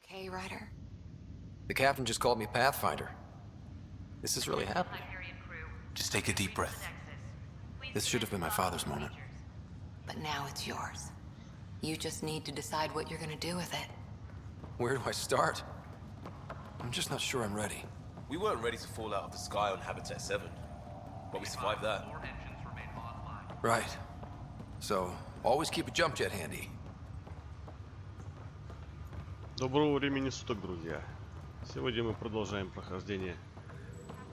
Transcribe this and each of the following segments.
Okay, Ryder. The captain just called me Pathfinder. This is really happening. Just take a deep breath. This should have been my father's moment. But now it's yours. You just need to decide what you're gonna do with it. Where do I start? I'm just not sure I'm ready. We weren't ready to fall out of the sky on Habitat 7, but we survived that. Right. So, always keep a jump jet handy. Доброго времени суток, друзья! Сегодня мы продолжаем прохождение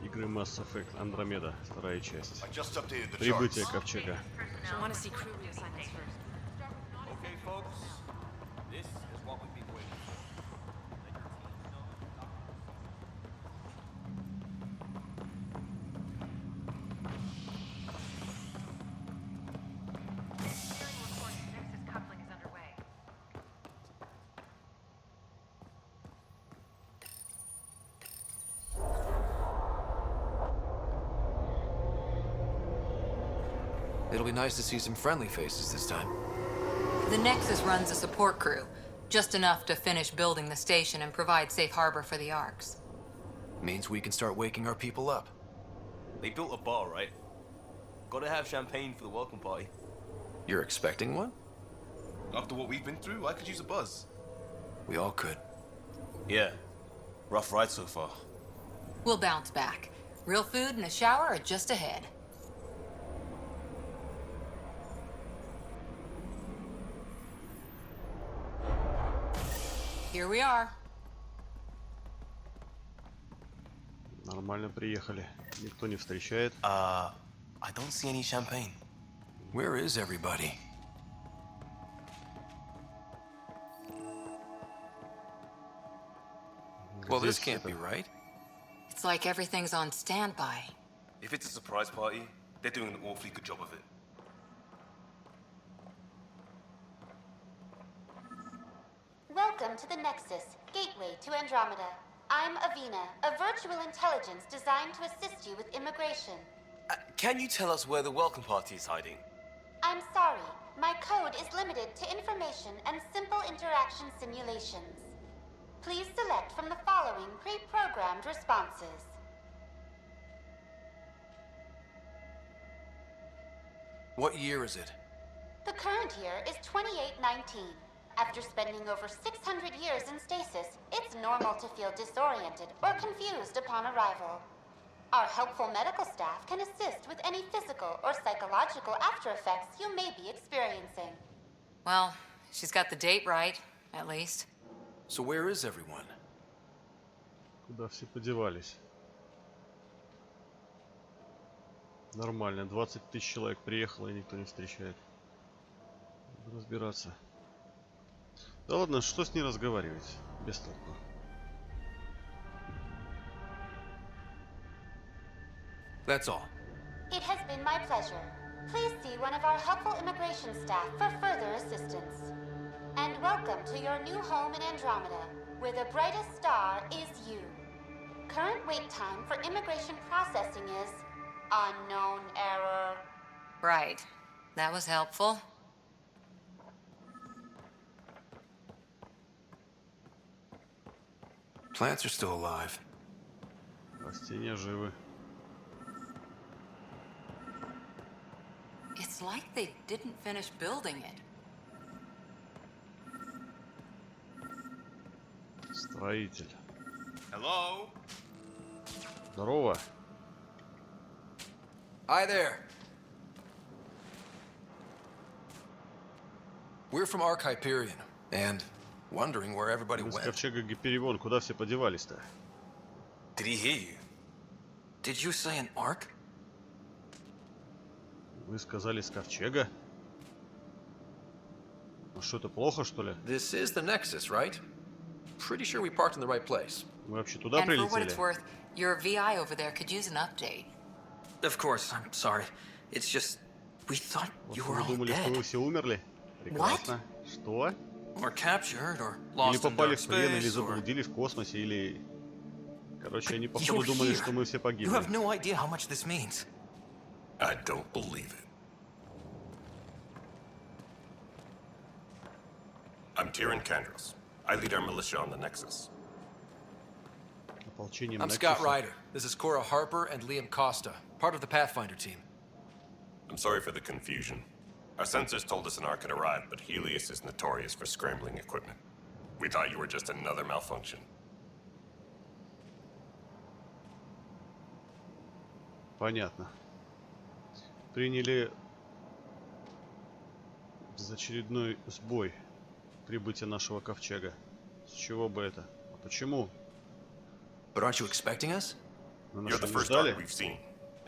игры Mass Effect Andromeda, вторая часть. Прибытие ковчега. It'll be nice to see some friendly faces this time. The Nexus runs a support crew, just enough to finish building the station and provide safe harbor for the Arks. Means we can start waking our people up. They built a bar, right? Gotta have champagne for the welcome party. You're expecting one? After what we've been through, I could use a buzz. We all could. Yeah. Rough ride so far. We'll bounce back. Real food and a shower are just ahead. Here we are. Нормально приехали. Никто не встречает. I don't see any champagne. Where is everybody? Well, this can't be right. It's like everything's on standby. If it's a surprise party, they're doing an awfully good job of it. Welcome to the Nexus, gateway to Andromeda. I'm Avina, a virtual intelligence designed to assist you with immigration. Can you tell us where the welcome party is hiding? I'm sorry, my code is limited to information and simple interaction simulations. Please select from the following pre-programmed responses. What year is it? The current year is 2819. After spending over 600 years in stasis, it's normal to feel disoriented or confused upon arrival. Our helpful medical staff can assist with any physical or psychological after effects you may be experiencing. Well, she's got the date right, at least. So where is everyone? Куда все подевались? Нормально, 20 тысяч человек приехало и никто не встречает. Надо разбираться. Да ладно, что с ней разговаривать? Без толку. That's all. It has been my pleasure. Please see one of our helpful immigration staff for further assistance. And welcome to your new home in Andromeda, where the brightest star is you. Current wait time for immigration processing is unknown error. Right. That was helpful. Plants are still alive. Растения живы. It's like they didn't finish building it. Строитель. Hello? Здорово. Hi there. We're from Ark Hyperion, and wondering where everybody Мы с went. ковчега Гиперион. Куда все подевались-то? Did he hear you? Did you say an Ark? Вы сказали с ковчега? А что, это плохо, что ли? This is the Nexus, right? Pretty sure we parked in the right place. Мы вообще туда And for what прилетели? it's worth, your VI over there could use an update. Of course, I'm sorry. It's just we thought you were Вы all думали, что вы dead. все умерли? Прекрасно. Что? Or captured, or Или lost in попали dark в плен, или space, or... заблудили в космосе, или... Короче, они You're походу думали, here. что мы все You погибли. have no idea how much this means. I don't believe it. I'm Tyrion Kandros. I lead our militia on the Nexus. Ополчением I'm Scott Nexus. Ryder. This is Cora Harper and Liam Costa, part of the Pathfinder team. I'm sorry for the confusion. Our sensors told us an Ark had arrived, but Helios is notorious for scrambling equipment. We thought you were just another malfunction. Понятно. Приняли за очередной сбой прибытия нашего ковчега. С чего бы это? А почему? But aren't you expecting us? Мы You're нас the не first ждали? Ark we've seen.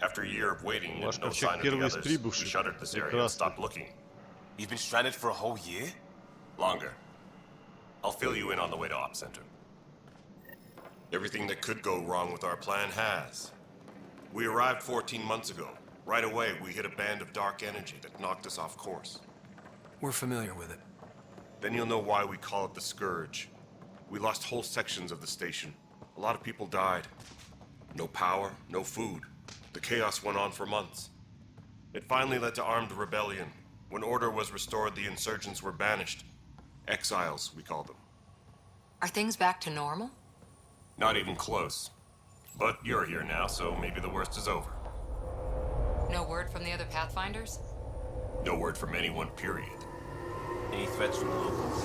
After a year of waiting Ваш and no ковчег sign of the первый из others, we прибывших. shuttered this area and Прекрасно. stopped looking. You've been stranded for a whole year? Longer. I'll fill you in on the way to Op Center. Everything that could go wrong with our plan has. We arrived 14 months ago. Right away, we hit a band of dark energy that knocked us off course. We're familiar with it. Then you'll know why we call it the Scourge. We lost whole sections of the station. A lot of people died. No power, no food. The chaos went on for months. It finally led to armed rebellion. When order was restored, the insurgents were banished. Exiles, we call them. Are things back to normal? Not even close. But you're here now, so maybe the worst is over. No word from the other Pathfinders? No word from anyone, period. Any threats from the locals?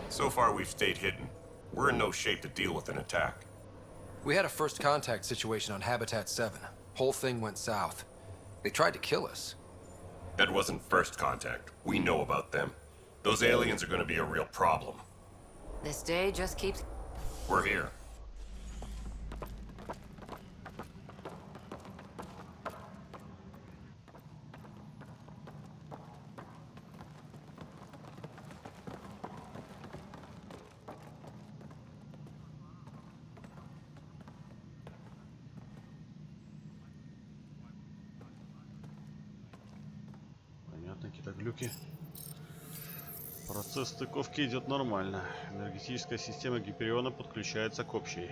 So far, we've stayed hidden. We're in no shape to deal with an attack. We had a first contact situation on Habitat 7. Whole thing went south. They tried to kill us. That wasn't first contact. We know about them. Those aliens are going to be a real problem. This day just keeps... We're here. Понятно, какие-то глюки. Процесс стыковки идет нормально. Энергетическая система Гипериона подключается к общей.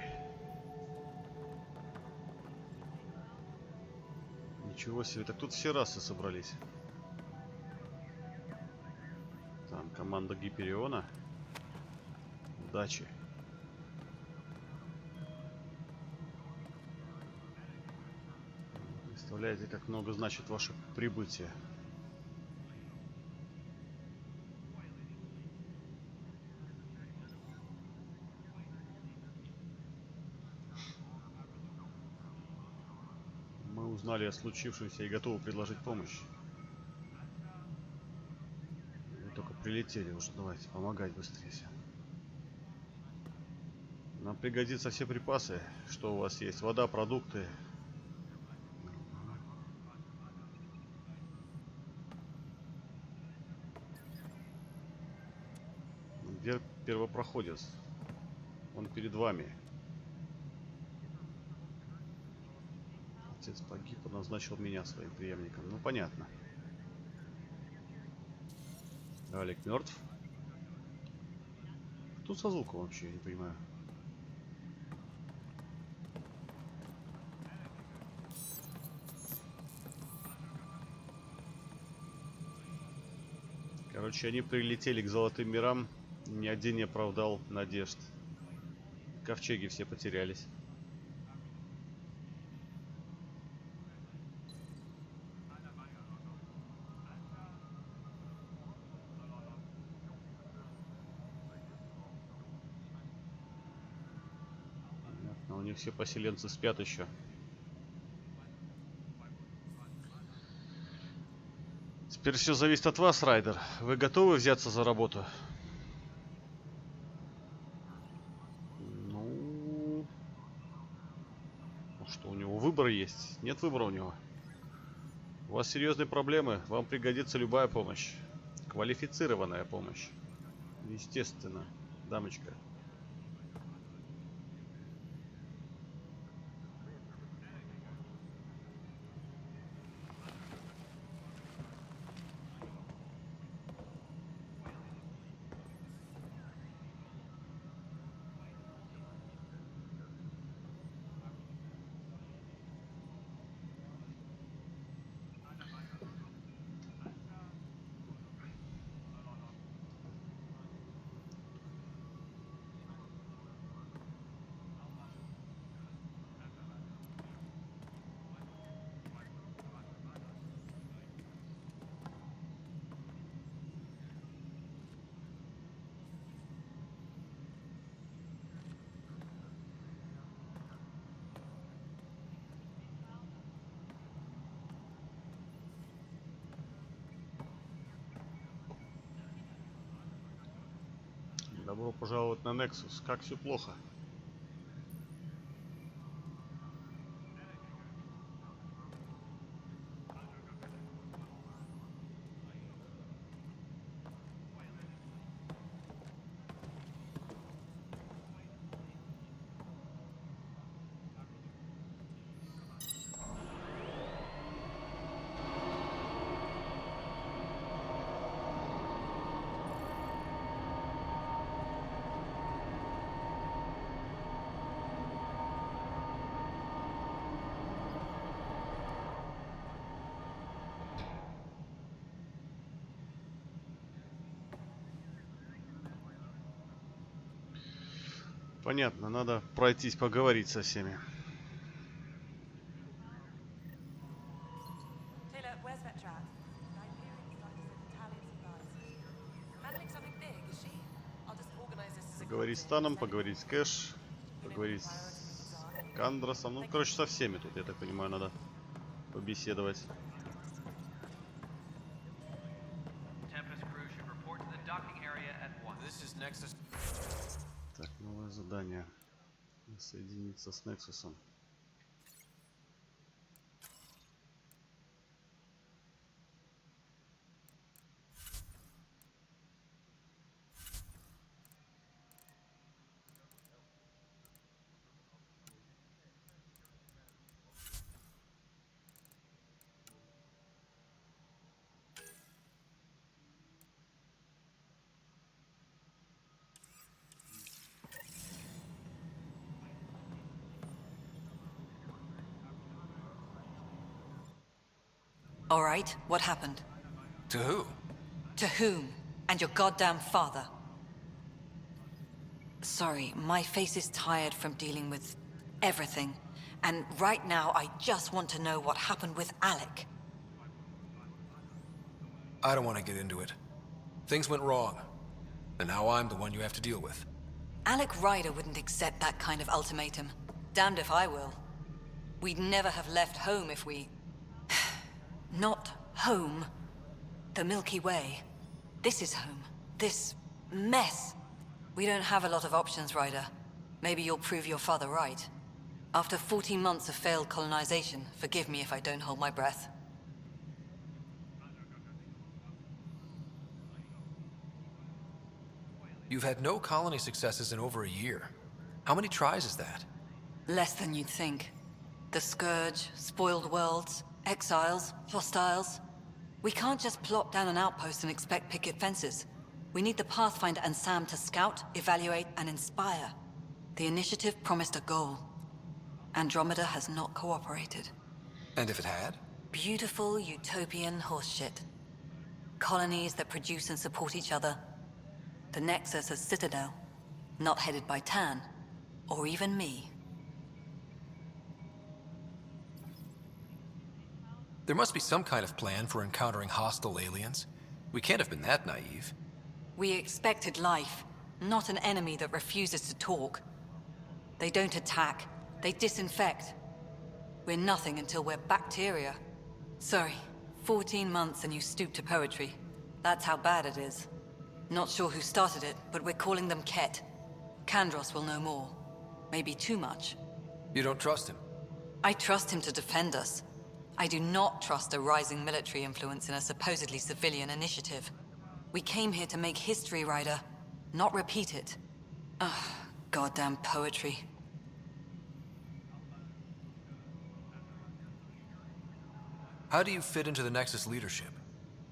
Ничего себе, так тут все расы собрались. Там команда Гипериона. Удачи. Представляете, как много значит ваше прибытие. Мы узнали о случившемся и готовы предложить помощь. Вы только прилетели уже, давайте помогать быстрее. Нам пригодятся все припасы, что у вас есть. Вода, продукты. Где первопроходец? Он перед вами. Отец погиб, он назначил меня своим преемником. Ну, понятно. Алик мертв. Что со звуком вообще, я не понимаю. Короче, они прилетели к Золотым мирам. Ни один не оправдал надежд. Ковчеги все потерялись. Понятно, Или все поселенцы спят еще? Теперь все зависит от вас, Райдер. Вы готовы взяться за работу? Ну... Что, у него выбор есть? Нет выбора у него. У вас серьезные проблемы, вам пригодится любая помощь. Квалифицированная помощь. Естественно, дамочка. Добро пожаловать на Nexus. Как все плохо? Понятно, надо пройтись, поговорить со всеми. Поговорить с Таном, поговорить с Кэш, поговорить с Кандросом. Ну, короче, со всеми тут, я так понимаю, надо побеседовать. Так, новое задание. Соединиться с Нексусом. All right, what happened? To who? To whom? And your goddamn father. Sorry, my face is tired from dealing with everything. And right now, I just want to know what happened with Alec. I don't want to get into it. Things went wrong. And now I'm the one you have to deal with. Alec Ryder wouldn't accept that kind of ultimatum. Damned if I will. We'd never have left home if we... Not home. The Milky Way. This is home. This mess. We don't have a lot of options, Ryder. Maybe you'll prove your father right. After 14 months of failed colonization, forgive me if I don't hold my breath. You've had no colony successes in over a year. How many tries is that? Less than you'd think. The Scourge, spoiled worlds, exiles, hostiles. We can't just plop down an outpost and expect picket fences. We need the Pathfinder and Sam to scout, evaluate, and inspire. The initiative promised a goal. Andromeda has not cooperated. And if it had? Beautiful utopian horseshit. Colonies that produce and support each other. The Nexus as Citadel, not headed by Tan, or even me. There must be some kind of plan for encountering hostile aliens. We can't have been that naive. We expected life, not an enemy that refuses to talk. They don't attack, They disinfect. We're nothing until we're bacteria. Sorry, 14 months and you stoop to poetry. That's how bad it is. Not sure who started it, but we're calling them Ket. Kandros will know more. Maybe too much. You don't trust him? I trust him to defend us. I do not trust a rising military influence in a supposedly civilian initiative. We came here to make history, Ryder, not repeat it. Ugh, goddamn poetry. How do you fit into the Nexus leadership?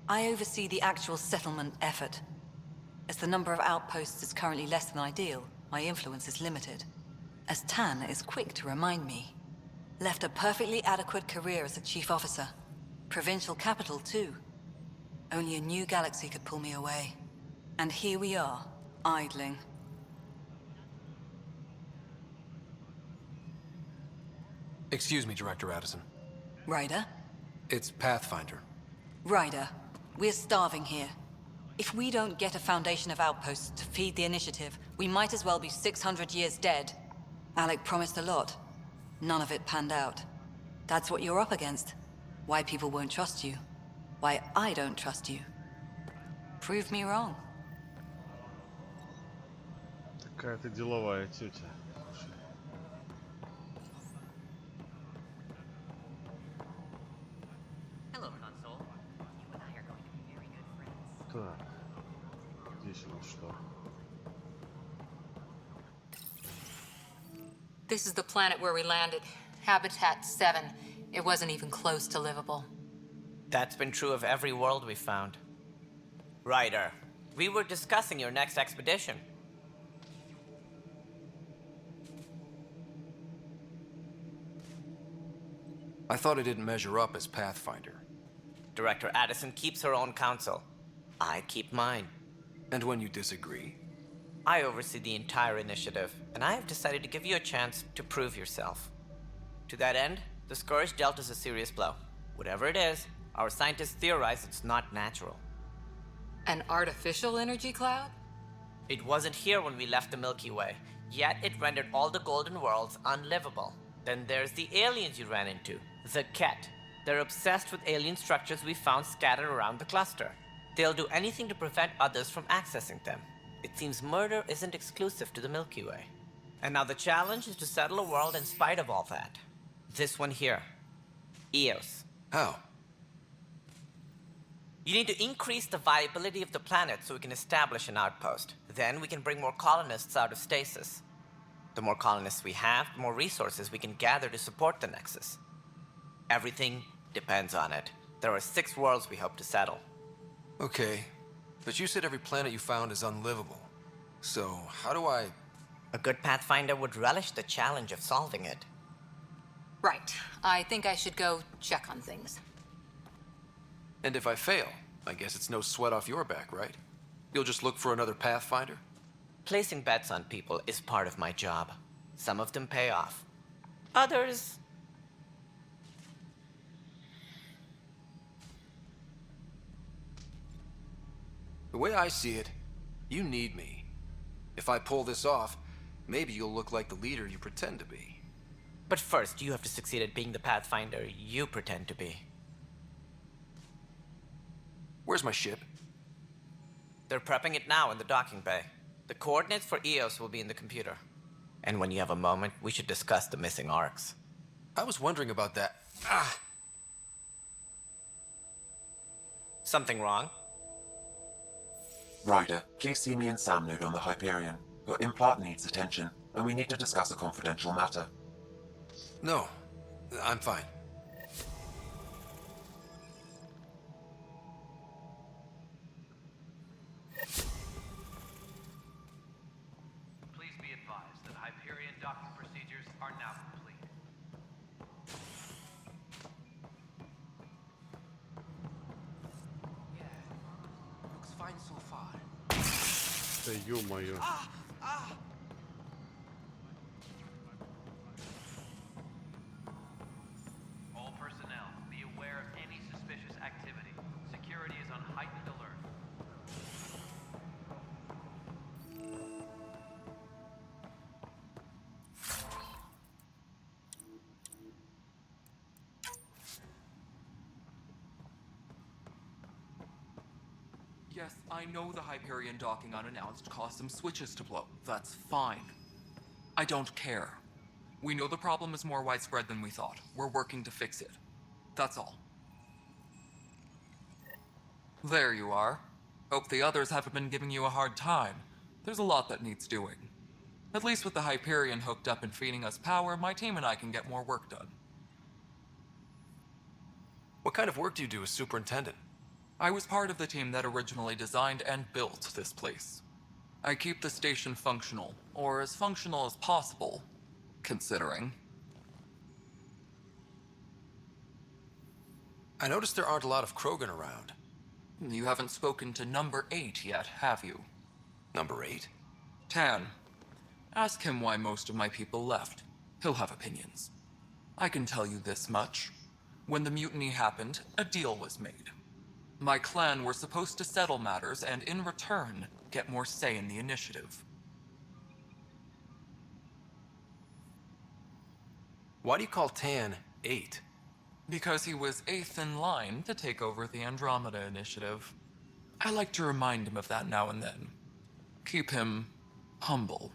I oversee the actual settlement effort. As the number of outposts is currently less than ideal, my influence is limited. As Tan is quick to remind me. Left a perfectly adequate career as a chief officer. Provincial capital, too. Only a new galaxy could pull me away. And here we are, idling. Excuse me, Director Addison. Ryder? It's Pathfinder. Ryder, we're starving here. If we don't get a foundation of outposts to feed the initiative, we might as well be 600 years dead. Alec promised a lot. None of it panned out. That's what you're up against. Why people won't trust you. Why I don't trust you. Prove me wrong. Такая ты деловая тетя. Hello, console. You and I are going to be very good friends. Так. Здесь у нас что? This is the planet where we landed. Habitat 7. It wasn't even close to livable. That's been true of every world we found. Ryder, we were discussing your next expedition. I thought I didn't measure up as Pathfinder. Director Addison keeps her own counsel. I keep mine. And when you disagree? I oversee the entire initiative, and I have decided to give you a chance to prove yourself. To that end, the Scourge dealt us a serious blow. Whatever it is, our scientists theorize it's not natural. An artificial energy cloud? It wasn't here when we left the Milky Way, yet it rendered all the golden worlds unlivable. Then there's the aliens you ran into, the Ket. They're obsessed with alien structures we found scattered around the cluster. They'll do anything to prevent others from accessing them. It seems murder isn't exclusive to the Milky Way. And now the challenge is to settle a world in spite of all that. This one here. Eos. How? You need to increase the viability of the planet so we can establish an outpost. Then we can bring more colonists out of stasis. The more colonists we have, the more resources we can gather to support the Nexus. Everything depends on it. There are 6 worlds we hope to settle. Okay, but you said every planet you found is unlivable. So, how do I... A good Pathfinder would relish the challenge of solving it. Right. I think I should go check on things. And if I fail, I guess it's no sweat off your back, right? You'll just look for another Pathfinder? Placing bets on people is part of my job. Some of them pay off. Others... The way I see it, you need me. If I pull this off, maybe you'll look like the leader you pretend to be. But first, you have to succeed at being the Pathfinder you pretend to be. Where's my ship? They're prepping it now in the docking bay. The coordinates for Eos will be in the computer. And when you have a moment, we should discuss the missing arcs. I was wondering about that. Ah! Something wrong? Ryder, please see me and Sam Node on the Hyperion. Your implant needs attention, and we need to discuss a confidential matter. No, I'm fine. Please be advised that Hyperion docking procedures are now complete. Yeah, looks fine so far. Да ё-моё. All personnel, be aware of any suspicious activity. Security is on heightened alert. Yes, I know the Hyperion docking unannounced caused some switches to blow. That's fine. I don't care. We know the problem is more widespread than we thought. We're working to fix it. That's all. There you are. Hope the others haven't been giving you a hard time. There's a lot that needs doing. At least with the Hyperion hooked up and feeding us power, my team and I can get more work done. What kind of work do you do as superintendent? I was part of the team that originally designed and built this place. I keep the station functional, or as functional as possible, considering. I noticed there aren't a lot of Krogan around. You haven't spoken to number 8 yet, have you? Number 8? Tan. Ask him why most of my people left. He'll have opinions. I can tell you this much. When the mutiny happened, a deal was made. My clan were supposed to settle matters and, in return, get more say in the initiative. Why do you call Tan 8? Because he was 8th in line to take over the Andromeda initiative. I like to remind him of that now and then. Keep him humble.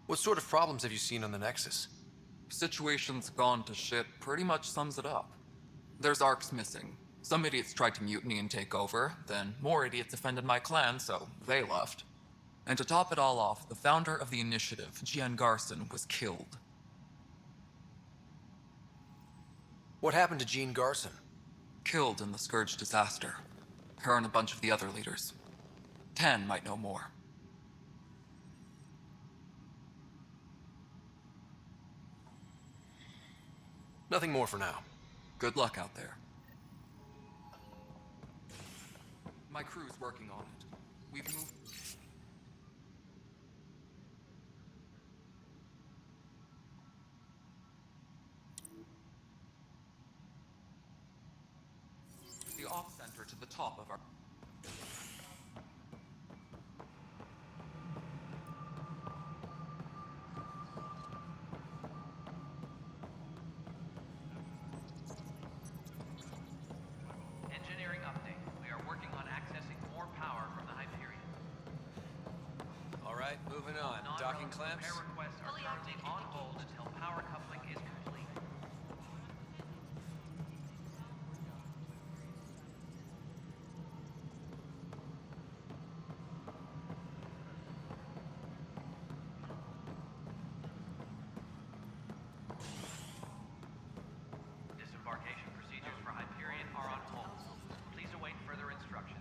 What sort of problems have you seen on the Nexus? Situation's gone to shit pretty much sums it up. There's arcs missing. Some idiots tried to mutiny and take over, then more idiots offended my clan, so they left. And to top it all off, the founder of the initiative, Gian Garson, was killed. What happened to Jean Garson? Killed in the Scourge disaster. Her and a bunch of the other leaders. Tan might know more. Nothing more for now. Good luck out there. My crew's working on it. We've moved... the off-center to the top of our... Engineering update. We are working on accessing more power from the Hyperion. All right, moving on. Docking clamps? Repair requests are currently on hold until power coupling is complete. Disembarkation procedures for Hyperion are on hold. Please await further instructions.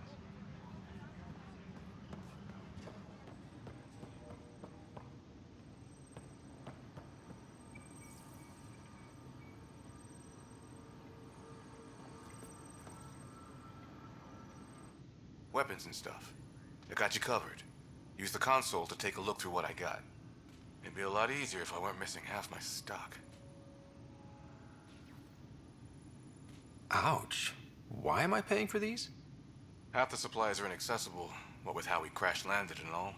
Weapons and stuff. I got you covered. Use the console to take a look through what I got. It'd be a lot easier if I weren't missing half my stock. Ouch. Why am I paying for these? Half the supplies are inaccessible, what with how we crash landed and all.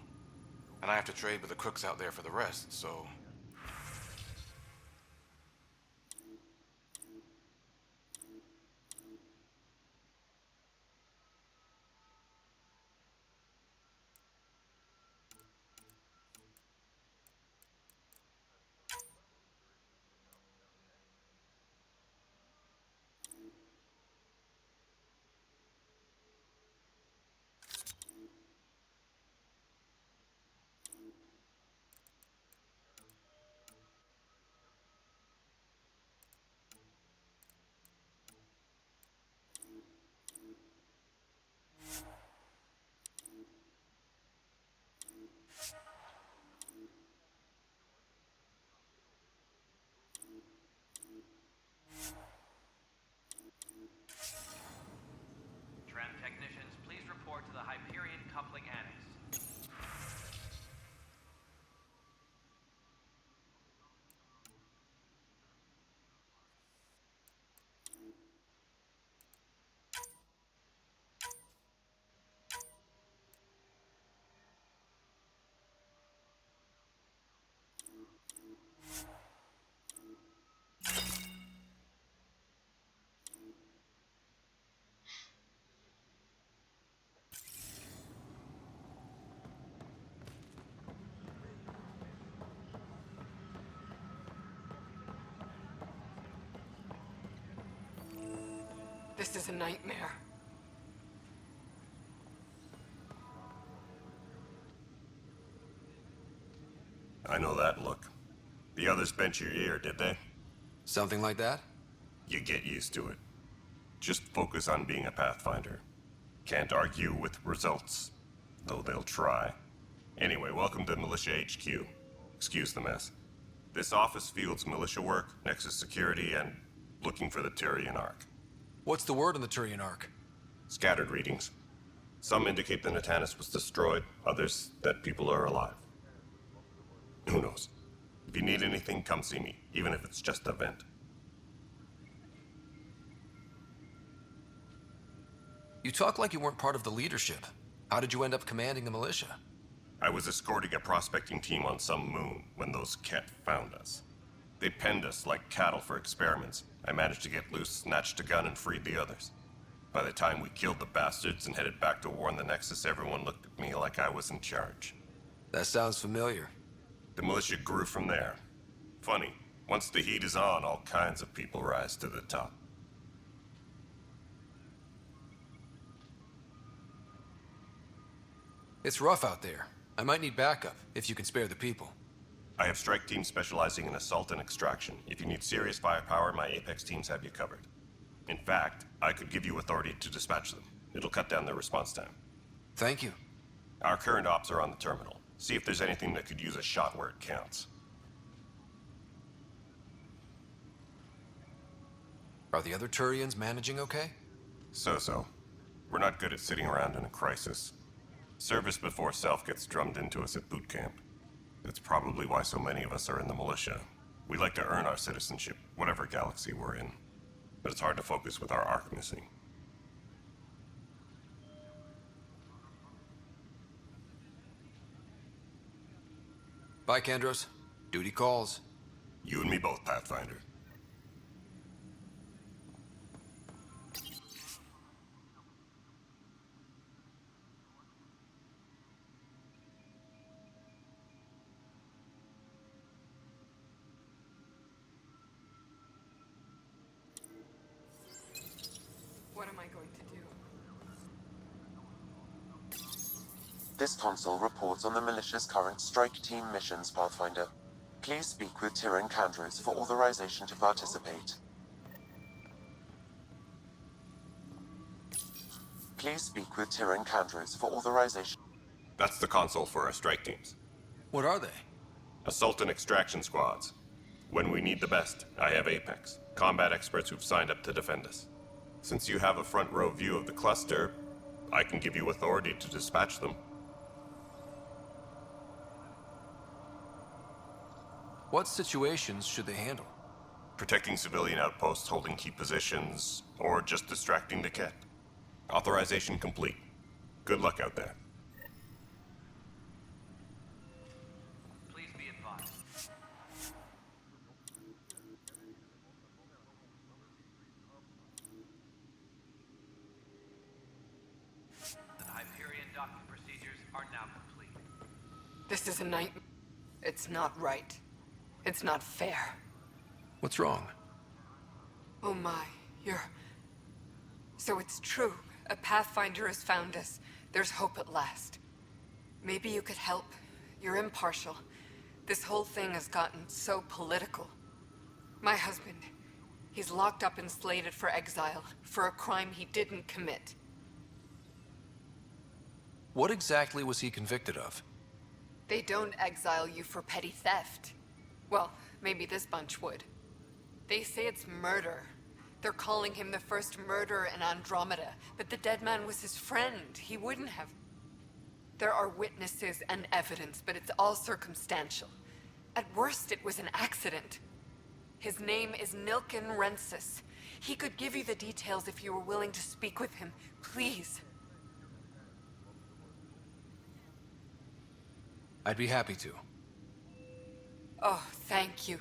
And I have to trade with the crooks out there for the rest, so... Tram technicians, please report to the Hyperion coupling annex. is a nightmare. I know that look. The others bent your ear, did they? Something like that? You get used to it. Just focus on being a Pathfinder. Can't argue with results, though they'll try. Anyway, welcome to Militia HQ. Excuse the mess. This office fields militia work, Nexus security, and looking for the Turian Ark. What's the word on the Turian Ark? Scattered readings. Some indicate the Natanus was destroyed, others that people are alive. Who knows? If you need anything, come see me, even if it's just a vent. You talk like you weren't part of the leadership. How did you end up commanding the militia? I was escorting a prospecting team on some moon when those Ket found us. They penned us like cattle for experiments. I managed to get loose, snatched a gun, and freed the others. By the time we killed the bastards and headed back to warn the Nexus, everyone looked at me like I was in charge. That sounds familiar. The militia grew from there. Funny, once the heat is on, all kinds of people rise to the top. It's rough out there. I might need backup, if you can spare the people. I have strike teams specializing in assault and extraction. If you need serious firepower, my Apex teams have you covered. In fact, I could give you authority to dispatch them. It'll cut down their response time. Thank you. Our current ops are on the terminal. See if there's anything that could use a shot where it counts. Are the other Turians managing okay? So-so. We're not good at sitting around in a crisis. Service before self gets drummed into us at boot camp. That's probably why so many of us are in the militia. We like to earn our citizenship, whatever galaxy we're in. But it's hard to focus with our arc missing. Bye, Kandros. Duty calls. You and me both, Pathfinder. What am I going to do? This console reports on the militia's current strike team missions, Pathfinder. Please speak with Tyrion Kandros for authorization to participate. Please speak with Tyrion Kandros for authorization. That's the console for our strike teams. What are they? Assault and extraction squads. When we need the best, I have Apex, combat experts who've signed up to defend us. Since you have a front row view of the cluster, I can give you authority to dispatch them. What situations should they handle? Protecting civilian outposts, holding key positions, or just distracting the Ket. Authorization complete. Good luck out there. Please be advised. The Hyperion docking procedures are now complete. This is a nightmare. It's not right. It's not fair. What's wrong? Oh my, So it's true. A Pathfinder has found us. There's hope at last. Maybe you could help. You're impartial. This whole thing has gotten so political. My husband, he's locked up and slated for exile for a crime he didn't commit. What exactly was he convicted of? They don't exile you for petty theft. Well, maybe this bunch would. They say it's murder. They're calling him the first murderer in Andromeda, but the dead man was his friend. He wouldn't have. There are witnesses and evidence, but it's all circumstantial. At worst, it was an accident. His name is Nilken Rensis. He could give you the details if you were willing to speak with him. Please. I'd be happy to. Oh, thank you.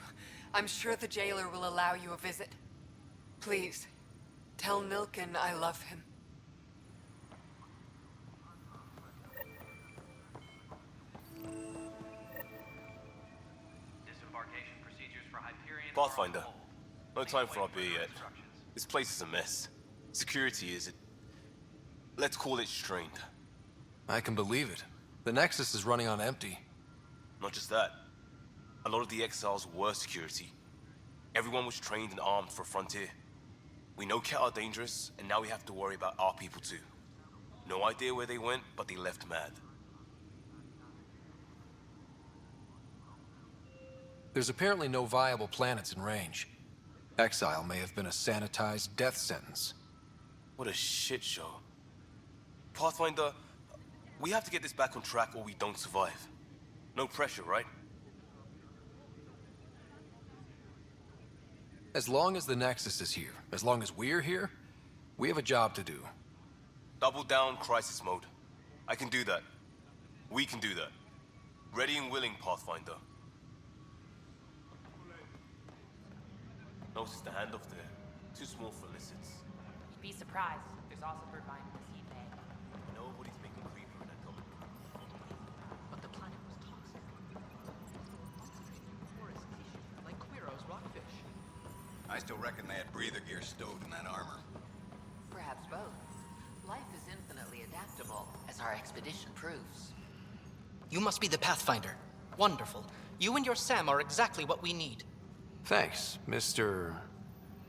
I'm sure the jailer will allow you a visit. Please, tell Nilken I love him. Disembarkation procedures for Hyperion. Pathfinder, no time for our beer yet. This place is a mess. Security is it? Let's call it strained. I can believe it. The Nexus is running on empty. Not just that. A lot of the exiles were security. Everyone was trained and armed for Frontier. We know Ket are dangerous, and now we have to worry about our people too. No idea where they went, but they left mad. There's apparently no viable planets in range. Exile may have been a sanitized death sentence. What a shit show. Pathfinder, we have to get this back on track or we don't survive. No pressure, right? As long as the Nexus is here, as long as we're here, we have a job to do. Double down crisis mode. I can do that. We can do that. Ready and willing, Pathfinder. Notice the handoff there. Too small for lizards. You'd be surprised. There's also birdvine in this heat bay. Nobody's making creeper in Andromeda. But the planet was toxic. Forest tissue, like Quiro's rockfish. I still reckon they had breather gear stowed in that armor. Perhaps both. Life is infinitely adaptable, as our expedition proves. You must be the Pathfinder. Wonderful. You and your Sam are exactly what we need. Thanks, Mr.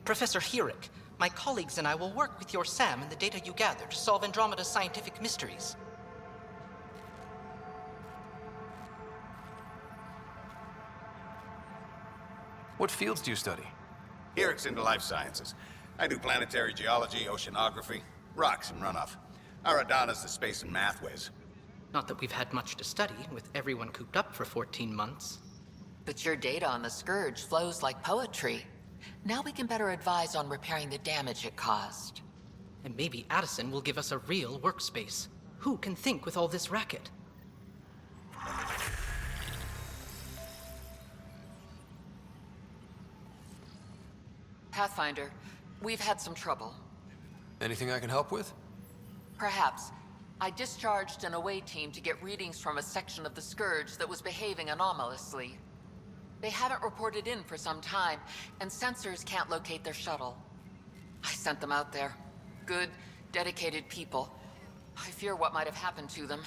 Professor Herrick, my colleagues and I will work with your Sam and the data you gather to solve Andromeda's scientific mysteries. What fields do you study? Herrick's into life sciences. I do planetary geology, oceanography, rocks and runoff. Aradana's the space and math whiz. Not that we've had much to study, with everyone cooped up for 14 months. But your data on the Scourge flows like poetry. Now we can better advise on repairing the damage it caused. And maybe Addison will give us a real workspace. Who can think with all this racket? Pathfinder, we've had some trouble. Anything I can help with? Perhaps. I discharged an away team to get readings from a section of the Scourge that was behaving anomalously. They haven't reported in for some time, and sensors can't locate their shuttle. I sent them out there. Good, dedicated people. I fear what might have happened to them.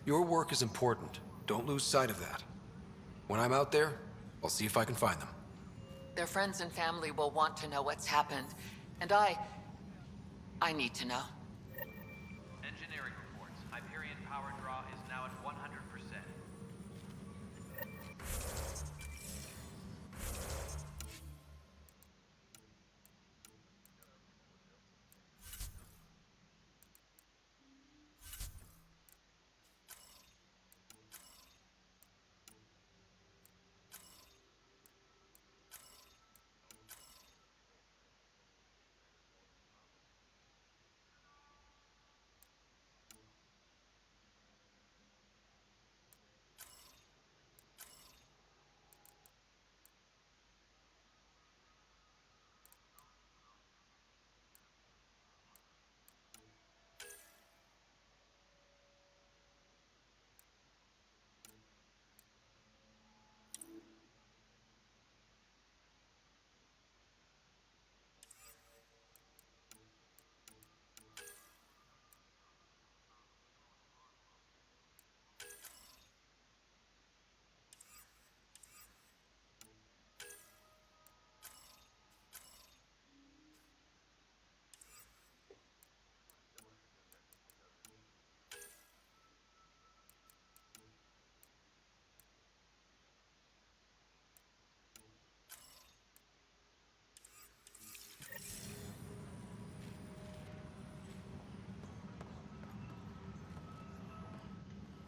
Your work is important. Don't lose sight of that. When I'm out there, I'll see if I can find them. Their friends and family will want to know what's happened, and I need to know. Engineering reports. Hyperion power draw is now at 100%.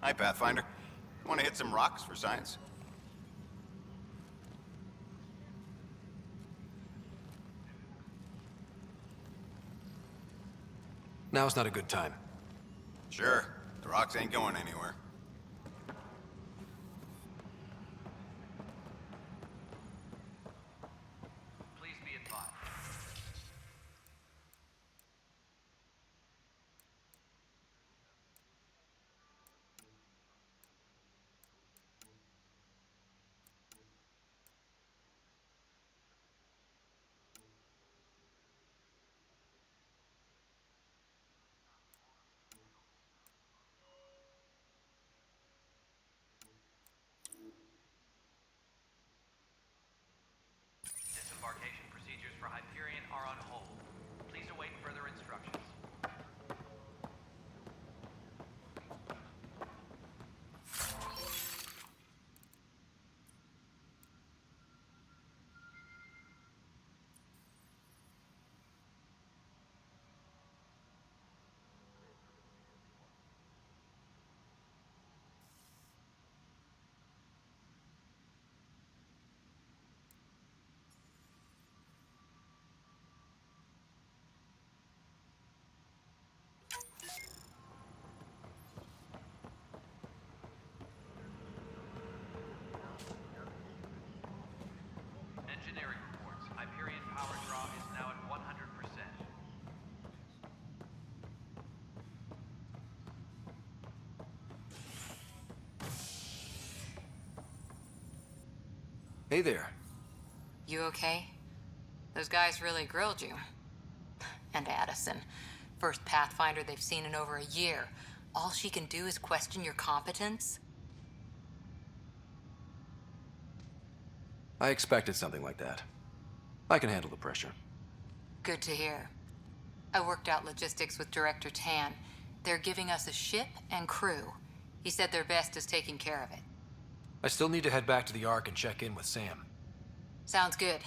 Hi, Pathfinder. Want to hit some rocks for science? Now's not a good time. Sure. The rocks ain't going anywhere. Please be advised. Hey there. You okay? Those guys really grilled you. And Addison. First Pathfinder they've seen in over a year. All she can do is question your competence? I expected something like that. I can handle the pressure. Good to hear. I worked out logistics with Director Tan. They're giving us a ship and crew. He said their best is taking care of it. I still need to head back to the Ark and check in with Sam. Sounds good.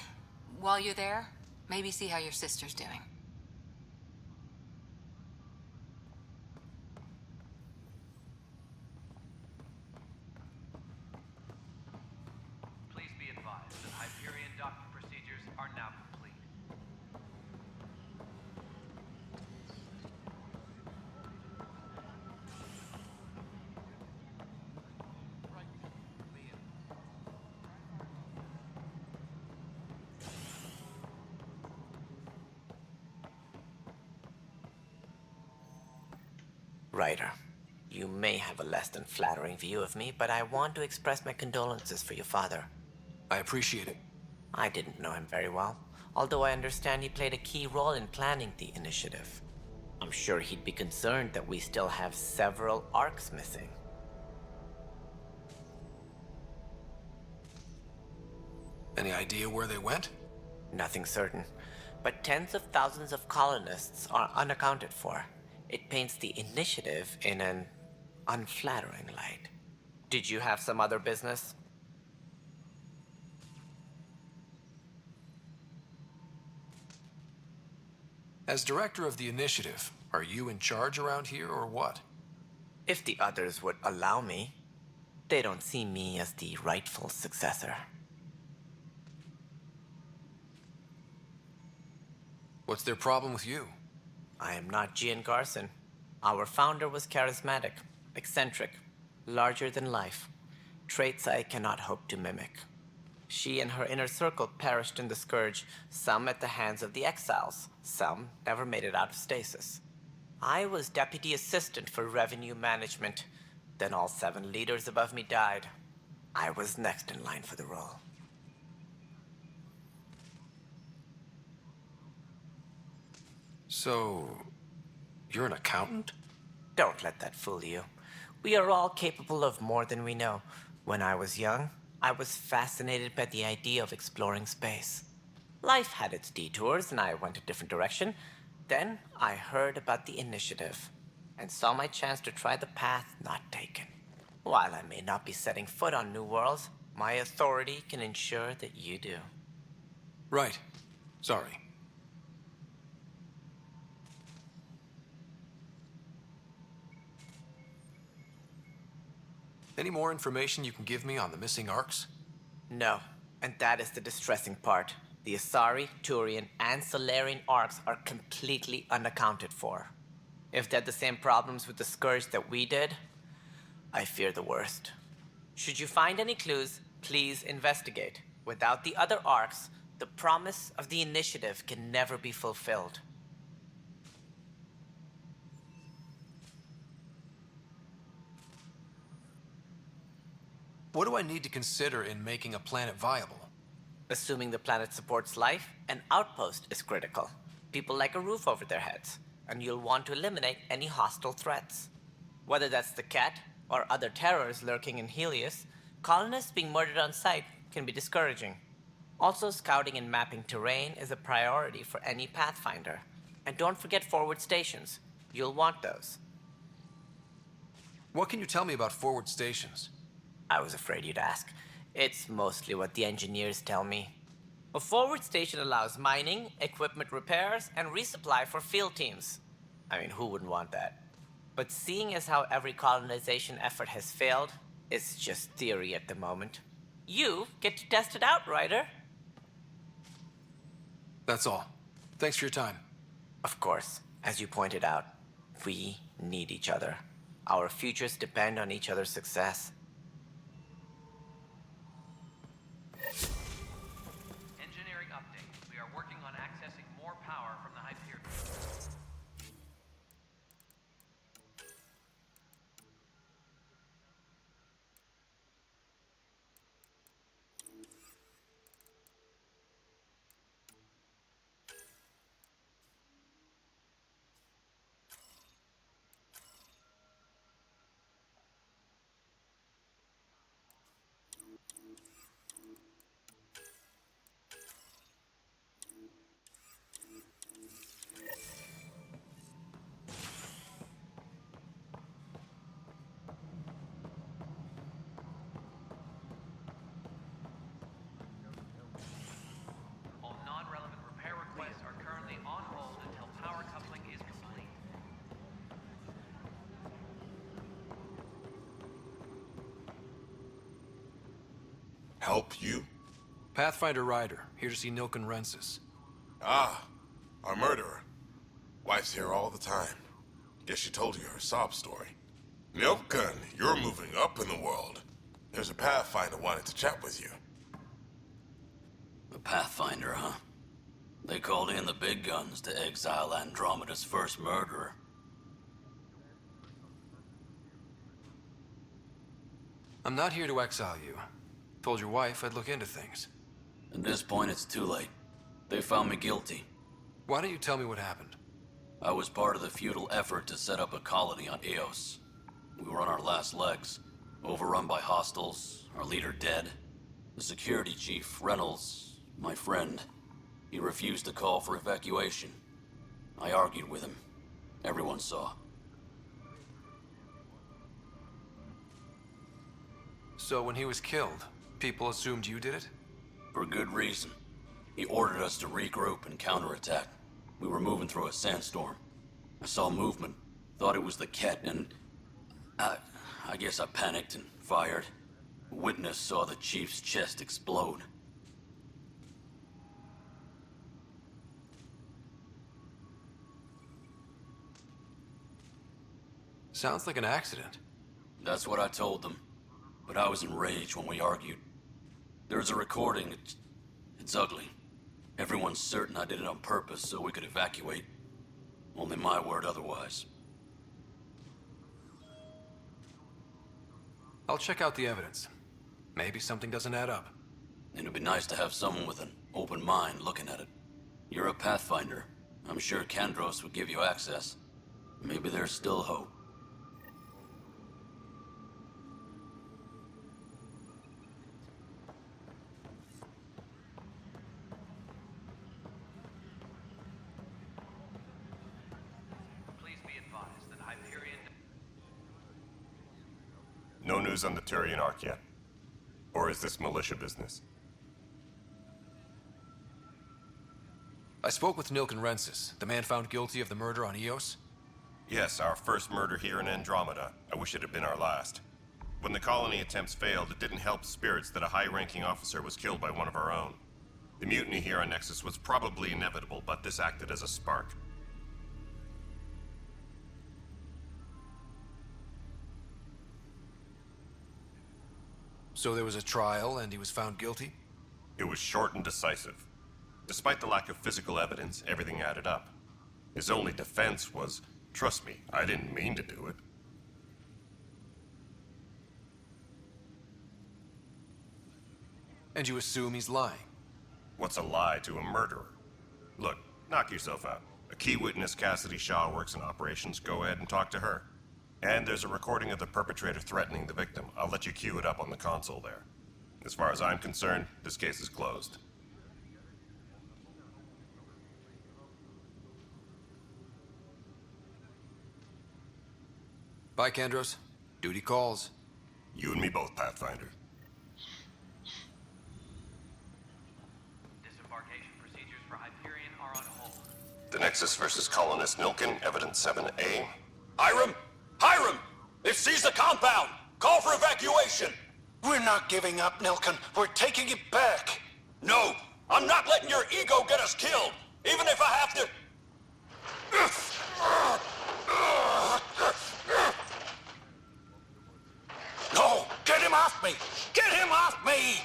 While you're there, maybe see how your sister's doing. Please be advised that Hyperion docking procedures are now complete. Ryder, you may have a less than flattering view of me, but I want to express my condolences for your father. I appreciate it. I didn't know him very well, although I understand he played a key role in planning the initiative. I'm sure he'd be concerned that we still have several arcs missing. Any idea where they went? Nothing certain, but tens of thousands of colonists are unaccounted for. It paints the initiative in an unflattering light. Did you have some other business? As director of the initiative, are you in charge around here or what? If the others would allow me. They don't see me as the rightful successor. What's their problem with you? I am not Gian Garson. Our founder was charismatic, eccentric, larger than life. Traits I cannot hope to mimic. She and her inner circle perished in the Scourge, some at the hands of the Exiles, some never made it out of stasis. I was deputy assistant for revenue management. Then all 7 leaders above me died. I was next in line for the role. So, you're an accountant? Don't let that fool you. We are all capable of more than we know. When I was young, I was fascinated by the idea of exploring space. Life had its detours, and I went a different direction. Then I heard about the initiative, and saw my chance to try the path not taken. While I may not be setting foot on new worlds, my authority can ensure that you do. Right. Sorry. Any more information you can give me on the missing arcs? No, and that is the distressing part. The Asari, Turian, and Solarian arcs are completely unaccounted for. If they had the same problems with the Scourge that we did, I fear the worst. Should you find any clues, please investigate. Without the other arcs, the promise of the initiative can never be fulfilled. What do I need to consider in making a planet viable? Assuming the planet supports life, an outpost is critical. People like a roof over their heads, and you'll want to eliminate any hostile threats. Whether that's the cat, or other terrors lurking in Helios, colonists being murdered on sight can be discouraging. Also, scouting and mapping terrain is a priority for any Pathfinder. And don't forget forward stations. You'll want those. What can you tell me about forward stations? I was afraid you'd ask. It's mostly what the engineers tell me. A forward station allows mining, equipment repairs, and resupply for field teams. I mean, who wouldn't want that? But seeing as how every colonization effort has failed, it's just theory at the moment. You get to test it out, Ryder. That's all. Thanks for your time. Of course, as you pointed out, we need each other. Our futures depend on each other's success. Engineering update. We are working on accessing more power from the Hyperion. All non-relevant repair requests are currently on hold until power coupling is complete. Help you? Pathfinder Ryder, here to see Nilken Rensis. Ah, our murderer. Wife's here all the time. Guess she told you her sob story. Nilken, you're moving up in the world. There's a Pathfinder wanted to chat with you. A Pathfinder, huh? They called in the big guns to exile Andromeda's first murderer. I'm not here to exile you. Told your wife I'd look into things. At this point, it's too late. They found me guilty. Why don't you tell me what happened? I was part of the futile effort to set up a colony on Eos. We were on our last legs, overrun by hostiles, our leader dead. The security chief, Reynolds, my friend, he refused to call for evacuation. I argued with him. Everyone saw. So when he was killed, people assumed you did it? For good reason. He ordered us to regroup and counterattack. We were moving through a sandstorm. I saw movement, thought it was the Ket, and I guess I panicked and fired. A witness saw the chief's chest explode. Sounds like an accident. That's what I told them. But I was enraged when we argued. There's a recording. It's ugly. Everyone's certain I did it on purpose so we could evacuate. Only my word otherwise. I'll check out the evidence. Maybe something doesn't add up. It'd be nice to have someone with an open mind looking at it. You're a Pathfinder. I'm sure Kandros would give you access. Maybe there's still hope. Please be advised that Hyperion... No news on the Turian Ark yet? Or is this militia business? I spoke with Nilken Rensis, the man found guilty of the murder on Eos. Yes, our first murder here in Andromeda. I wish it had been our last. When the colony attempts failed, it didn't help spirits that a high-ranking officer was killed by one of our own. The mutiny here on Nexus was probably inevitable, but this acted as a spark. So there was a trial and he was found guilty? It was short and decisive. Despite the lack of physical evidence, everything added up. His only defense was, trust me, I didn't mean to do it. And you assume he's lying? What's a lie to a murderer? Look, knock yourself out. A key witness, Cassidy Shaw, works in operations. Go ahead and talk to her. And there's a recording of the perpetrator threatening the victim. I'll let you cue it up on the console there. As far as I'm concerned, this case is closed. Bye, Kandros. Duty calls. You and me both, Pathfinder. Disembarkation procedures for Hyperion are on hold. The Nexus versus Colonist Nilken, Evidence 7A. Hiram! Hiram! They've seized the compound! Call for evacuation! We're not giving up, Nilken. We're taking it back. No! I'm not letting your ego get us killed! Even if I have to... No! Get him off me! Get him off me!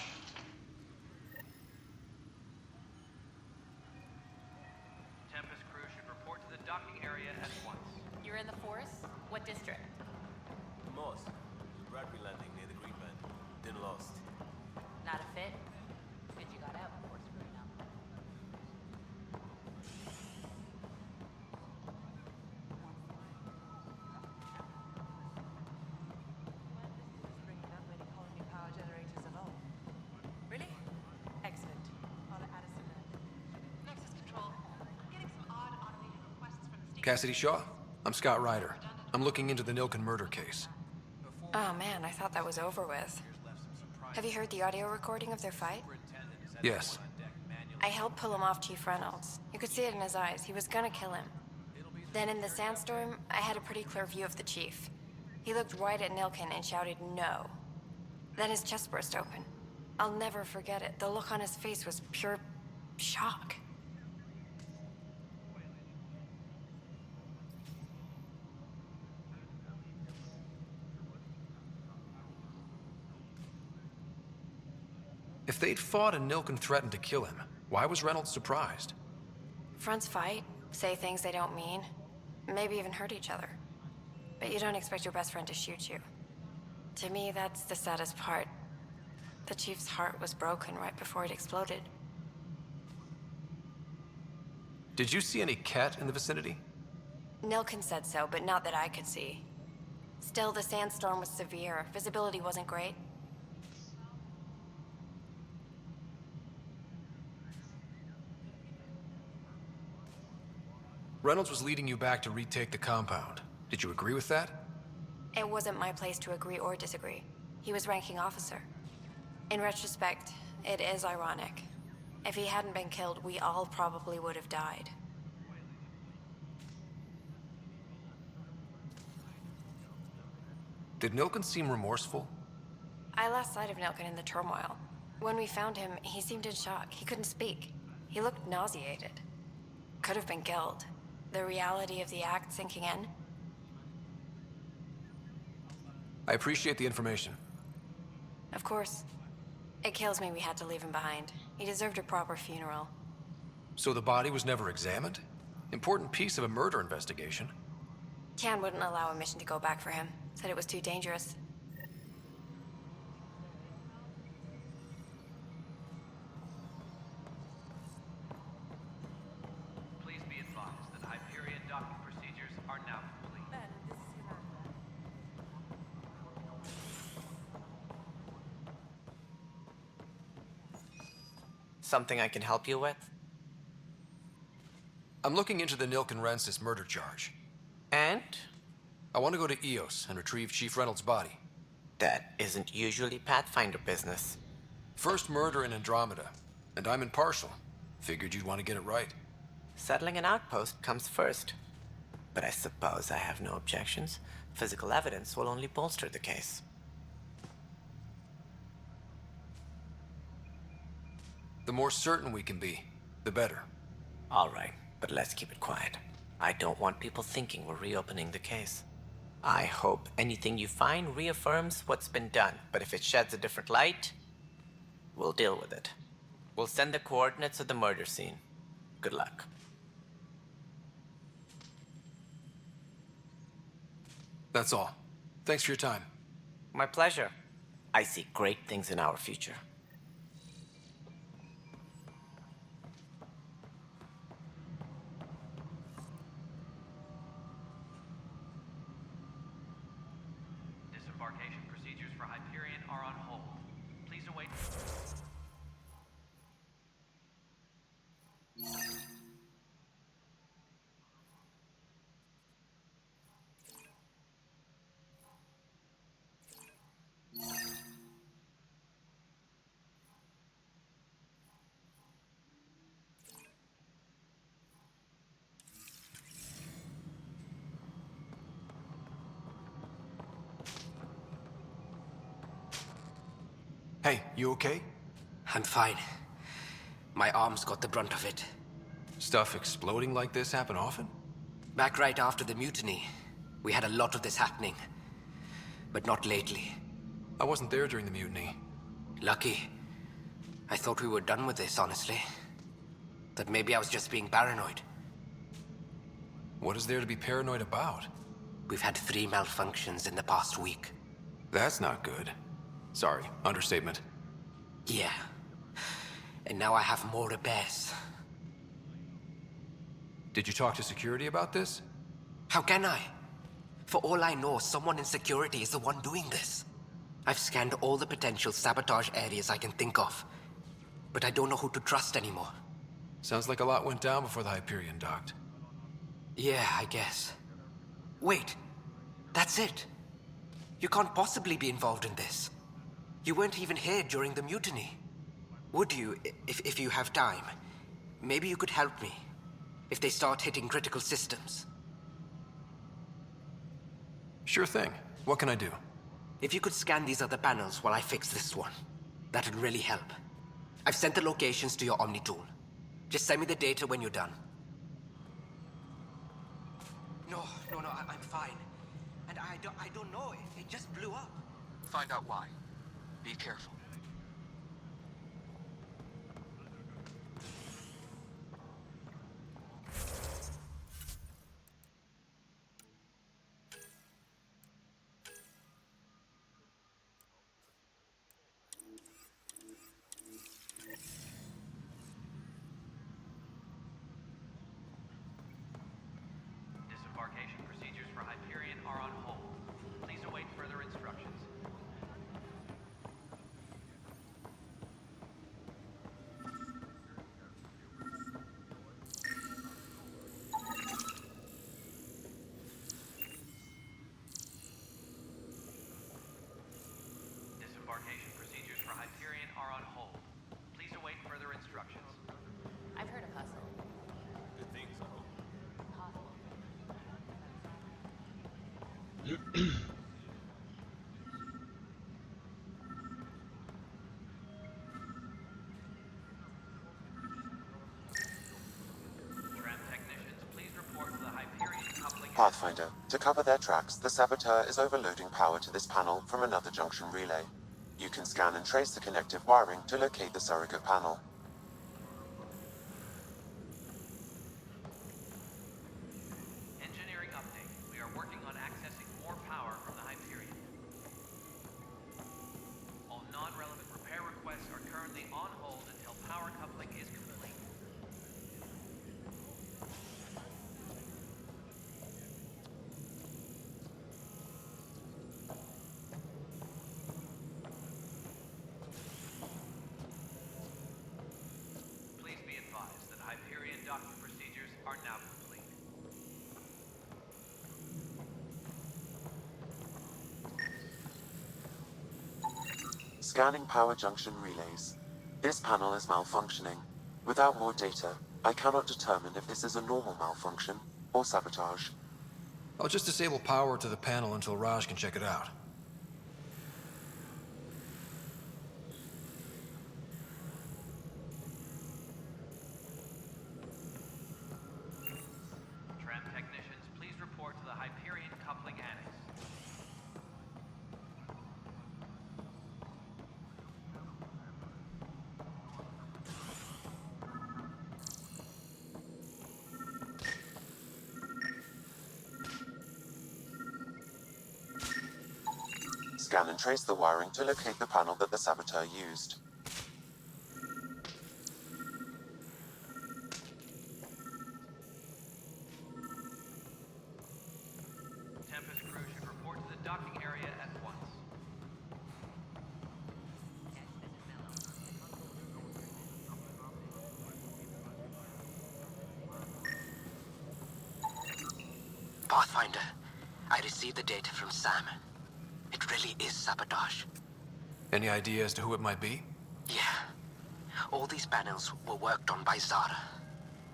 Tempest crew should report to the docking area at once. You're in the forest? What district? Most. Bradbury landing near the Green Bend. Didn't lost. Not a fit? Good you got out before screwing up. Cassidy Shaw. I'm Scott Ryder. I'm looking into the Nilken murder case. Oh man, I thought that was over with. Have you heard the audio recording of their fight? Yes. I helped pull him off Chief Reynolds. You could see it in his eyes. He was gonna kill him. Then in the sandstorm, I had a pretty clear view of the chief. He looked right at Nilken and shouted no. Then his chest burst open. I'll never forget it. The look on his face was pure shock. If they'd fought and Nilken threatened to kill him, why was Reynolds surprised? Fronts fight, say things they don't mean, maybe even hurt each other. But you don't expect your best friend to shoot you. To me, that's the saddest part. The chief's heart was broken right before it exploded. Did you see any cat in the vicinity? Nilken said so, but not that I could see. Still, the sandstorm was severe. Visibility wasn't great. Reynolds was leading you back to retake the compound. Did you agree with that? It wasn't my place to agree or disagree. He was ranking officer. In retrospect, it is ironic. If he hadn't been killed, we all probably would have died. Did Nilken seem remorseful? I lost sight of Nilken in the turmoil. When we found him, he seemed in shock. He couldn't speak. He looked nauseated. Could have been killed. The reality of the act sinking in. I appreciate the information. Of course. It kills me we had to leave him behind. He deserved a proper funeral. So the body was never examined? Important piece of a murder investigation. Tian wouldn't allow a mission to go back for him. Said it was too dangerous. Please be advised that Hyperion docking procedures are now complete. Something I can help you with? I'm looking into the Nilken Rensis murder charge. And? I want to go to EOS and retrieve Chief Reynolds' body. That isn't usually Pathfinder business. First murder in Andromeda, and I'm impartial. Figured you'd want to get it right. Settling an outpost comes first. But I suppose I have no objections. Physical evidence will only bolster the case. The more certain we can be, the better. All right, but let's keep it quiet. I don't want people thinking we're reopening the case. I hope anything you find reaffirms what's been done, but if it sheds a different light, we'll deal with it. We'll send the coordinates of the murder scene. Good luck. That's all. Thanks for your time. My pleasure. I see great things in our future. Disembarkation procedures for Hyperion are on hold. Please await. Hey, you okay? I'm fine. My arms got the brunt of it. Stuff exploding like this happen often? Back right after the mutiny, we had a lot of this happening. But not lately. I wasn't there during the mutiny. Lucky. I thought we were done with this, honestly. That maybe I was just being paranoid. What is there to be paranoid about? We've had 3 malfunctions in the past week. That's not good. Sorry, understatement. Yeah. And now I have more repairs. Did you talk to security about this? How can I? For all I know, someone in security is the one doing this. I've scanned all the potential sabotage areas I can think of. But I don't know who to trust anymore. Sounds like a lot went down before the Hyperion docked. Yeah, I guess. Wait, that's it. You can't possibly be involved in this. You weren't even here during the mutiny. Would you, if you have time? Maybe you could help me. If they start hitting critical systems. Sure thing. What can I do? If you could scan these other panels while I fix this one, that'd really help. I've sent the locations to your Omni tool. Just send me the data when you're done. No, I'm fine. And I don't know, it just blew up. Find out why. Be careful. Disembarkation procedures for Hyperion are on hold. Please await further instructions. Disembarkation procedures for Hyperion are on hold. Please await further instructions. I've heard of hustle. Good things, I hope. Tram technicians, please report to the Hyperion coupling. Pathfinder, to cover their tracks, the saboteur is overloading power to this panel from another junction relay. You can scan and trace the connective wiring to locate the surrogate panel. Engineering update. We are working on accessing more power from the Hyperion. All non-relevant repair requests are currently on hold until power coupling is complete. Please be advised that Hyperion docking procedures are now complete. Scanning power junction relays. This panel is malfunctioning. Without more data, I cannot determine if this is a normal malfunction or sabotage. I'll just disable power to the panel until Raj can check it out. Tram technicians, please report to the Hyperion coupling annex. Scan and trace the wiring to locate the panel that the saboteur used. Tempest crew should report to the docking area at once. Pathfinder, I received the data from Sam. It really is sabotage. Any idea as to who it might be? Yeah. All these panels were worked on by Zara.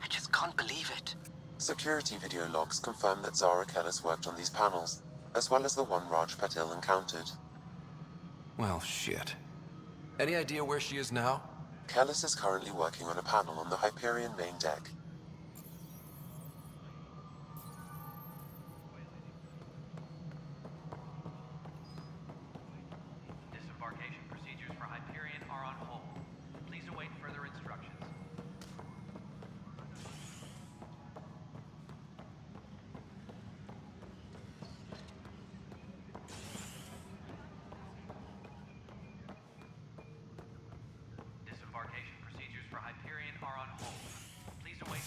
I just can't believe it. Security video logs confirm that Zara Kellis worked on these panels, as well as the one Raj Patil encountered. Well, shit. Any idea where she is now? Kellis is currently working on a panel on the Hyperion main deck. Disembarkation procedures for Hyperion are on hold. Please await further instructions. Disembarkation procedures for Hyperion are on hold. Please await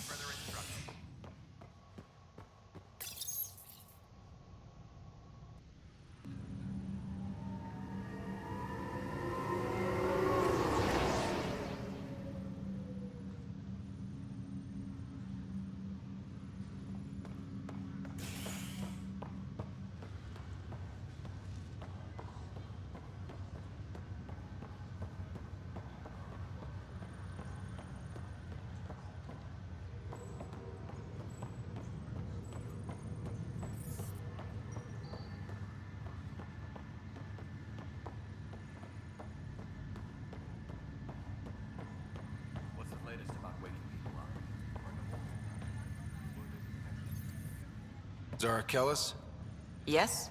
Zarakelis? Yes?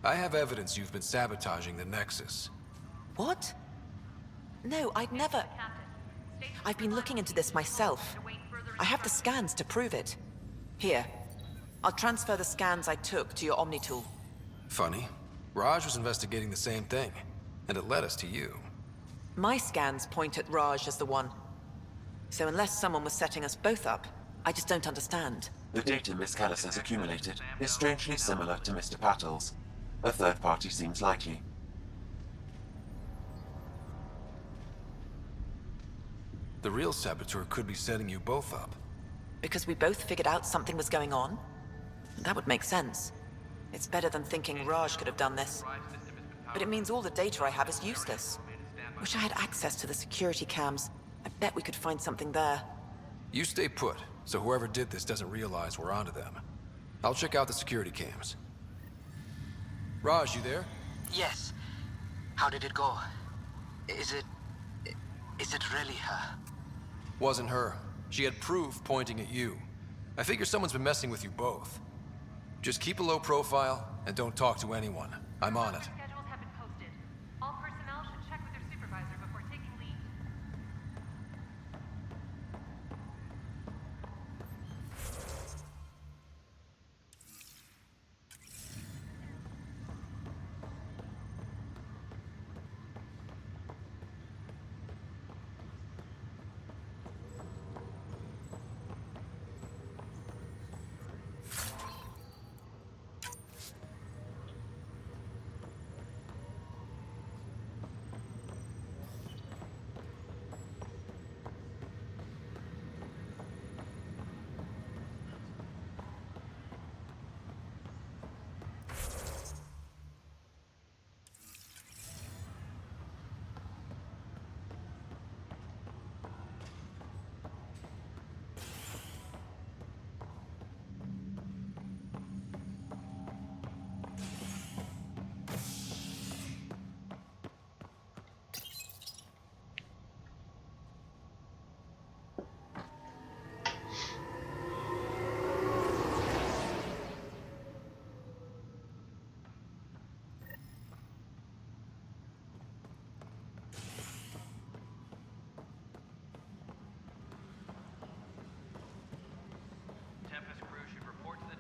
I have evidence you've been sabotaging the Nexus. What? No, I'd never... I've been looking into this myself. I have the scans to prove it. Here. I'll transfer the scans I took to your Omni tool. Funny. Raj was investigating the same thing, and it led us to you. My scans point at Raj as the one. So unless someone was setting us both up, I just don't understand. The data Miss Callis has accumulated is strangely similar to Mr. Patel's. A third party seems likely. The real saboteur could be setting you both up. Because we both figured out something was going on? That would make sense. It's better than thinking Raj could have done this. But it means all the data I have is useless. Wish I had access to the security cams. I bet we could find something there. You stay put, so whoever did this doesn't realize we're onto them. I'll check out the security cams. Raj, you there? Yes. How did it go? Is it really her? Wasn't her. She had proof pointing at you. I figure someone's been messing with you both. Just keep a low profile and don't talk to anyone. I'm on it. Schedules have been posted. All personnel should check with their supervisor before taking leave.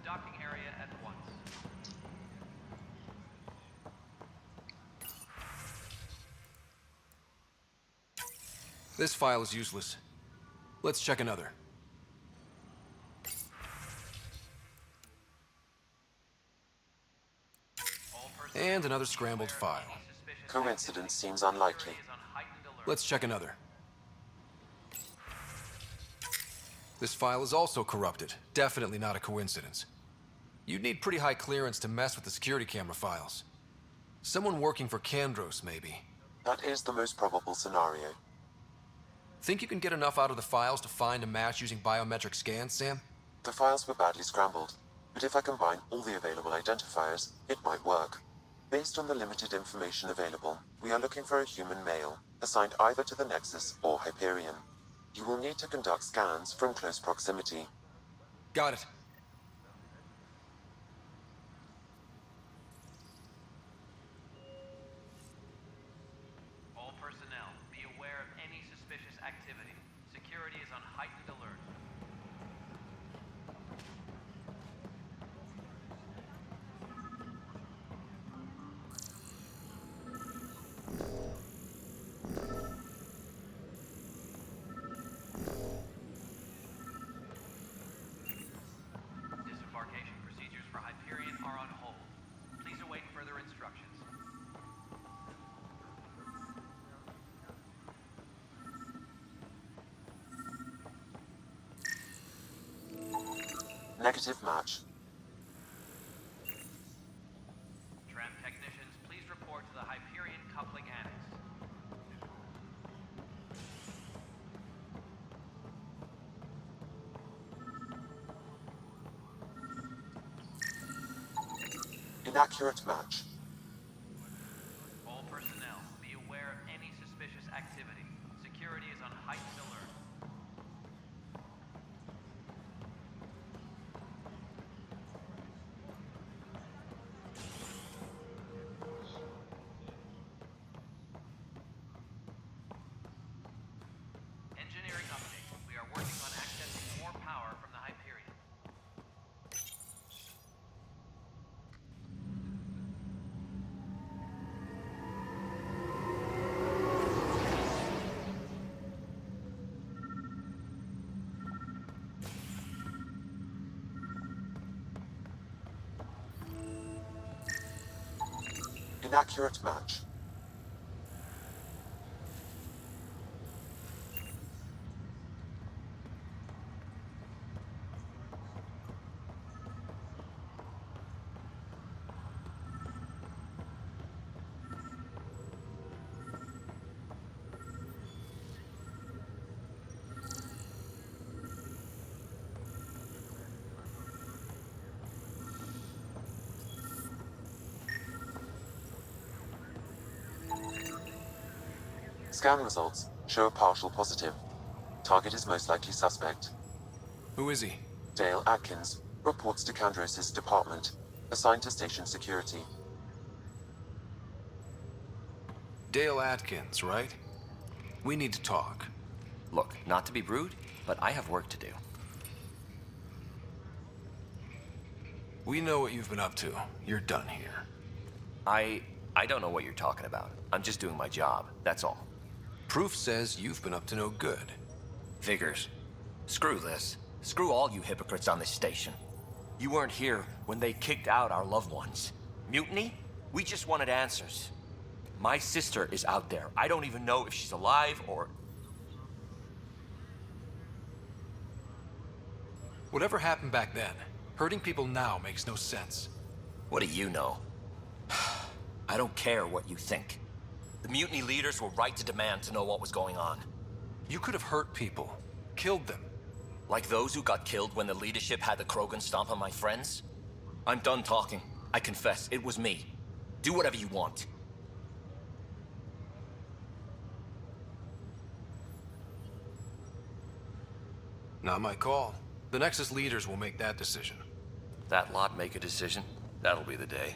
Docking area at once. This file is useless. Let's check another. And another scrambled file. Coincidence seems unlikely. Let's check another. This file is also corrupted. Definitely not a coincidence. You'd need pretty high clearance to mess with the security camera files. Someone working for Kandros, maybe. That is the most probable scenario. Think you can get enough out of the files to find a match using biometric scans, Sam? The files were badly scrambled, but if I combine all the available identifiers, it might work. Based on the limited information available, we are looking for a human male, assigned either to the Nexus or Hyperion. You will need to conduct scans from close proximity. Got it. All personnel, be aware of any suspicious activity. Security is on heightened alert. Disembarkation procedures for Hyperion are on hold. Please await further instructions. Negative match. Tram technicians, please report to the Hyperion coupling annex. Inaccurate match. All personnel, be aware of any suspicious activity. Security is on heightened alert. inaccurate match. Scan results show a partial positive. Target is most likely suspect. Who is he? Dale Atkins reports to Kandros' department, assigned to station security. Dale Atkins, right? We need to talk. Look, not to be rude, but I have work to do. We know what you've been up to. You're done here. I don't know what you're talking about. I'm just doing my job, that's all. Proof says you've been up to no good. Figures. Screw this. Screw all you hypocrites on this station. You weren't here when they kicked out our loved ones. Mutiny? We just wanted answers. My sister is out there. I don't even know if she's alive or... Whatever happened back then, hurting people now makes no sense. What do you know? I don't care what you think. The mutiny leaders were right to demand to know what was going on. You could have hurt people, killed them. Like those who got killed when the leadership had the Krogan stomp on my friends? I'm done talking. I confess, it was me. Do whatever you want. Not my call. The Nexus leaders will make that decision. That lot make a decision? That'll be the day.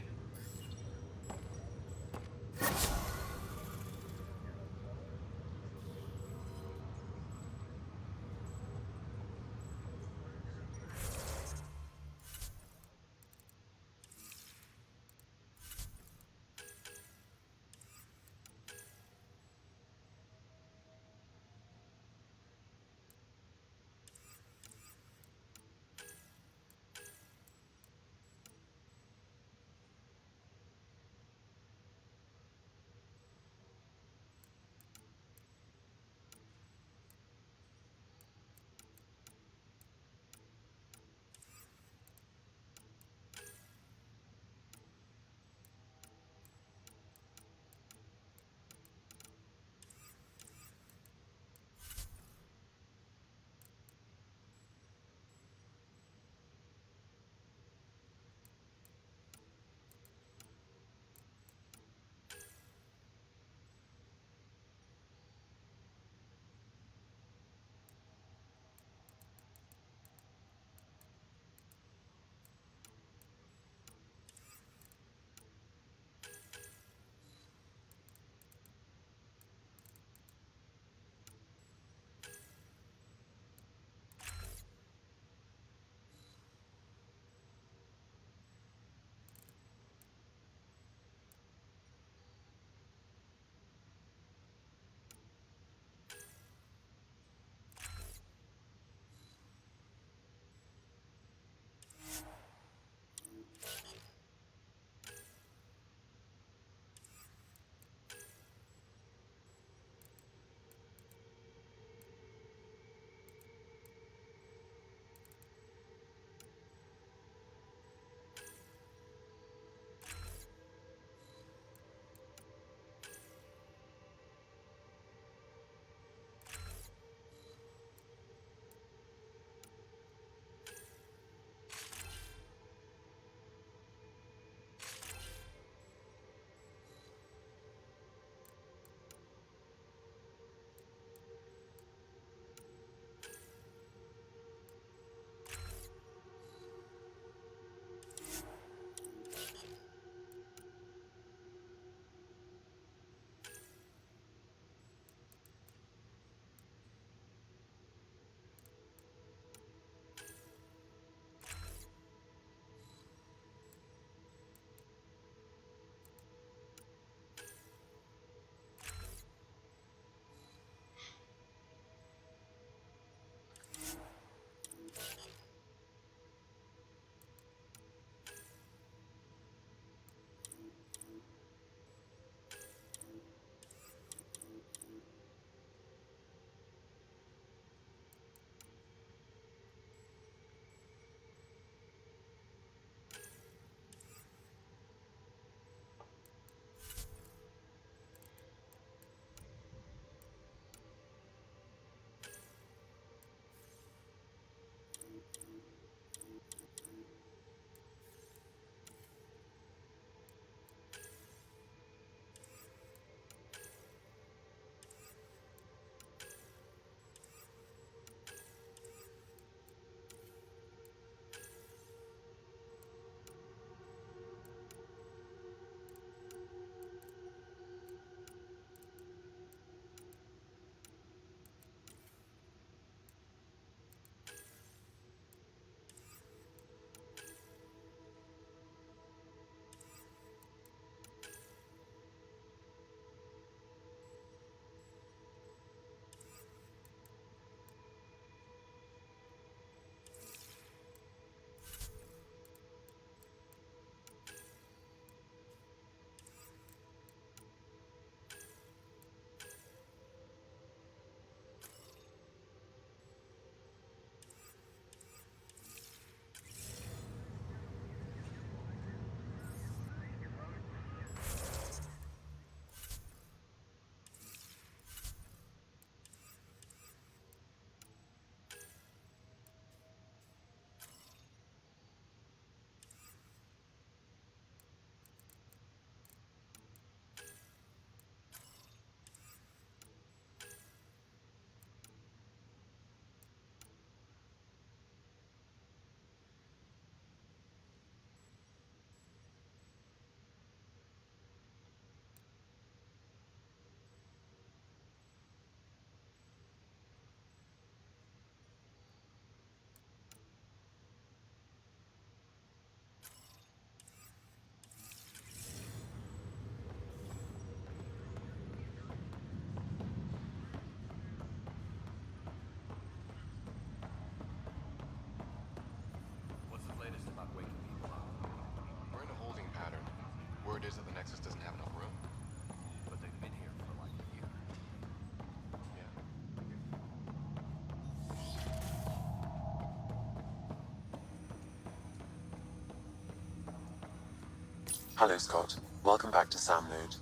Hello, Scott. Welcome back to Sam Node.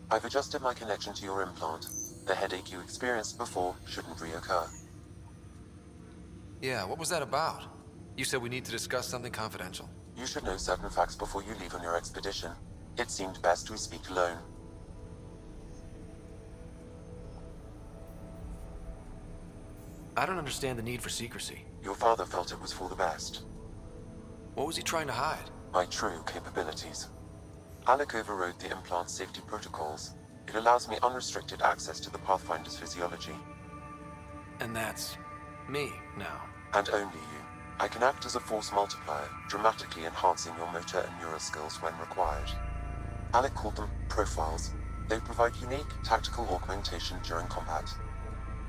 I've adjusted my connection to your implant. The headache you experienced before shouldn't reoccur. Yeah, what was that about? You said we need to discuss something confidential. You should know certain facts before you leave on your expedition. It seemed best we speak alone. I don't understand the need for secrecy. Your father felt it was for the best. What was he trying to hide? My true capabilities. Alec overrode the implant's safety protocols. It allows me unrestricted access to the Pathfinder's physiology. And that's me now. And only you. I can act as a force multiplier, dramatically enhancing your motor and neural skills when required. Alec called them profiles. They provide unique tactical augmentation during combat.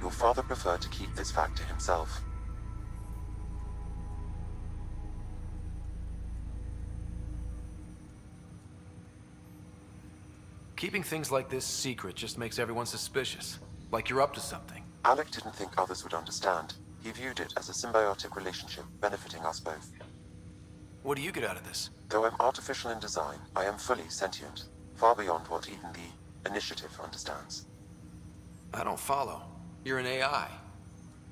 Your father preferred to keep this fact to himself. Keeping things like this secret just makes everyone suspicious. Like you're up to something. Alec didn't think others would understand. He viewed it as a symbiotic relationship benefiting us both. What do you get out of this? Though I'm artificial in design, I am fully sentient. Far beyond what even the Initiative understands. I don't follow. You're an AI.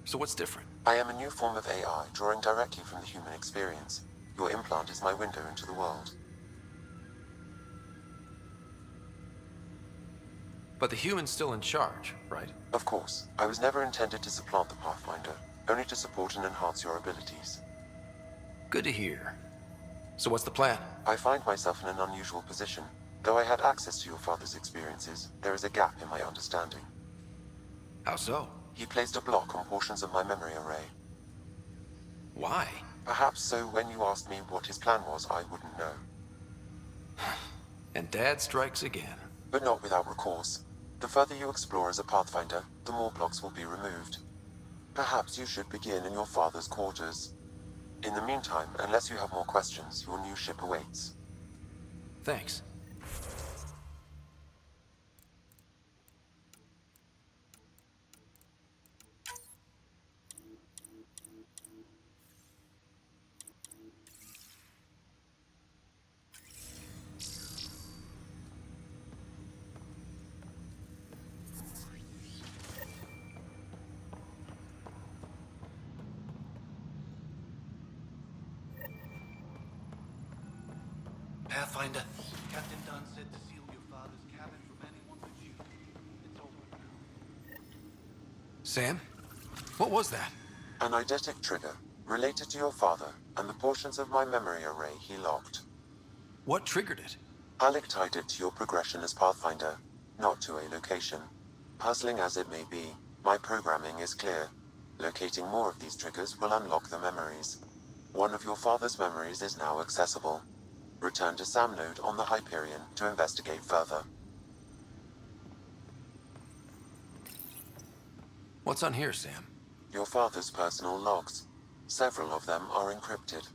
So what's different? I am a new form of AI, drawing directly from the human experience. Your implant is my window into the world. But the human's still in charge, right? Of course. I was never intended to supplant the Pathfinder, only to support and enhance your abilities. Good to hear. So what's the plan? I find myself in an unusual position. Though I had access to your father's experiences, there is a gap in my understanding. How so? He placed a block on portions of my memory array. Why? Perhaps so when you asked me what his plan was, I wouldn't know. And Dad strikes again. But not without recourse. The further you explore as a Pathfinder, the more blocks will be removed. Perhaps you should begin in your father's quarters. In the meantime, unless you have more questions, your new ship awaits. Thanks. Pathfinder. Captain Dunn said to seal your father's cabin from anyone but you. It's over. Sam? What was that? An eidetic trigger, related to your father, and the portions of my memory array he locked. What triggered it? Alec tied it to your progression as Pathfinder, not to a location. Puzzling as it may be, my programming is clear. Locating more of these triggers will unlock the memories. One of your father's memories is now accessible. Return to Sam Node on the Hyperion to investigate further. What's on here, Sam? Your father's personal logs. Several of them are encrypted.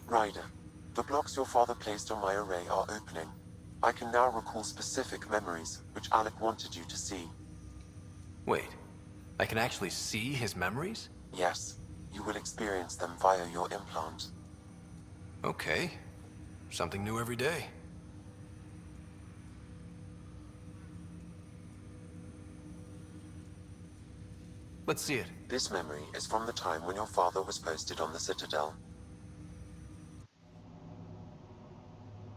Ryder, the blocks your father placed on my array are opening. I can now recall specific memories, which Alec wanted you to see. Wait, I can actually see his memories? Yes, you will experience them via your implant. Okay. Something new every day. Let's see it. This memory is from the time when your father was posted on the Citadel.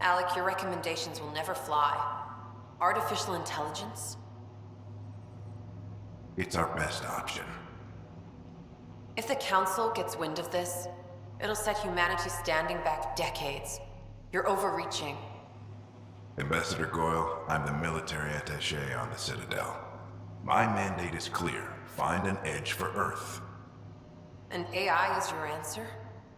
Alec, your recommendations will never fly. Artificial intelligence? It's our best option. If the Council gets wind of this, it'll set humanity standing back decades. You're overreaching. Ambassador Goyle, I'm the military attaché on the Citadel. My mandate is clear. Find an edge for Earth. And AI is your answer?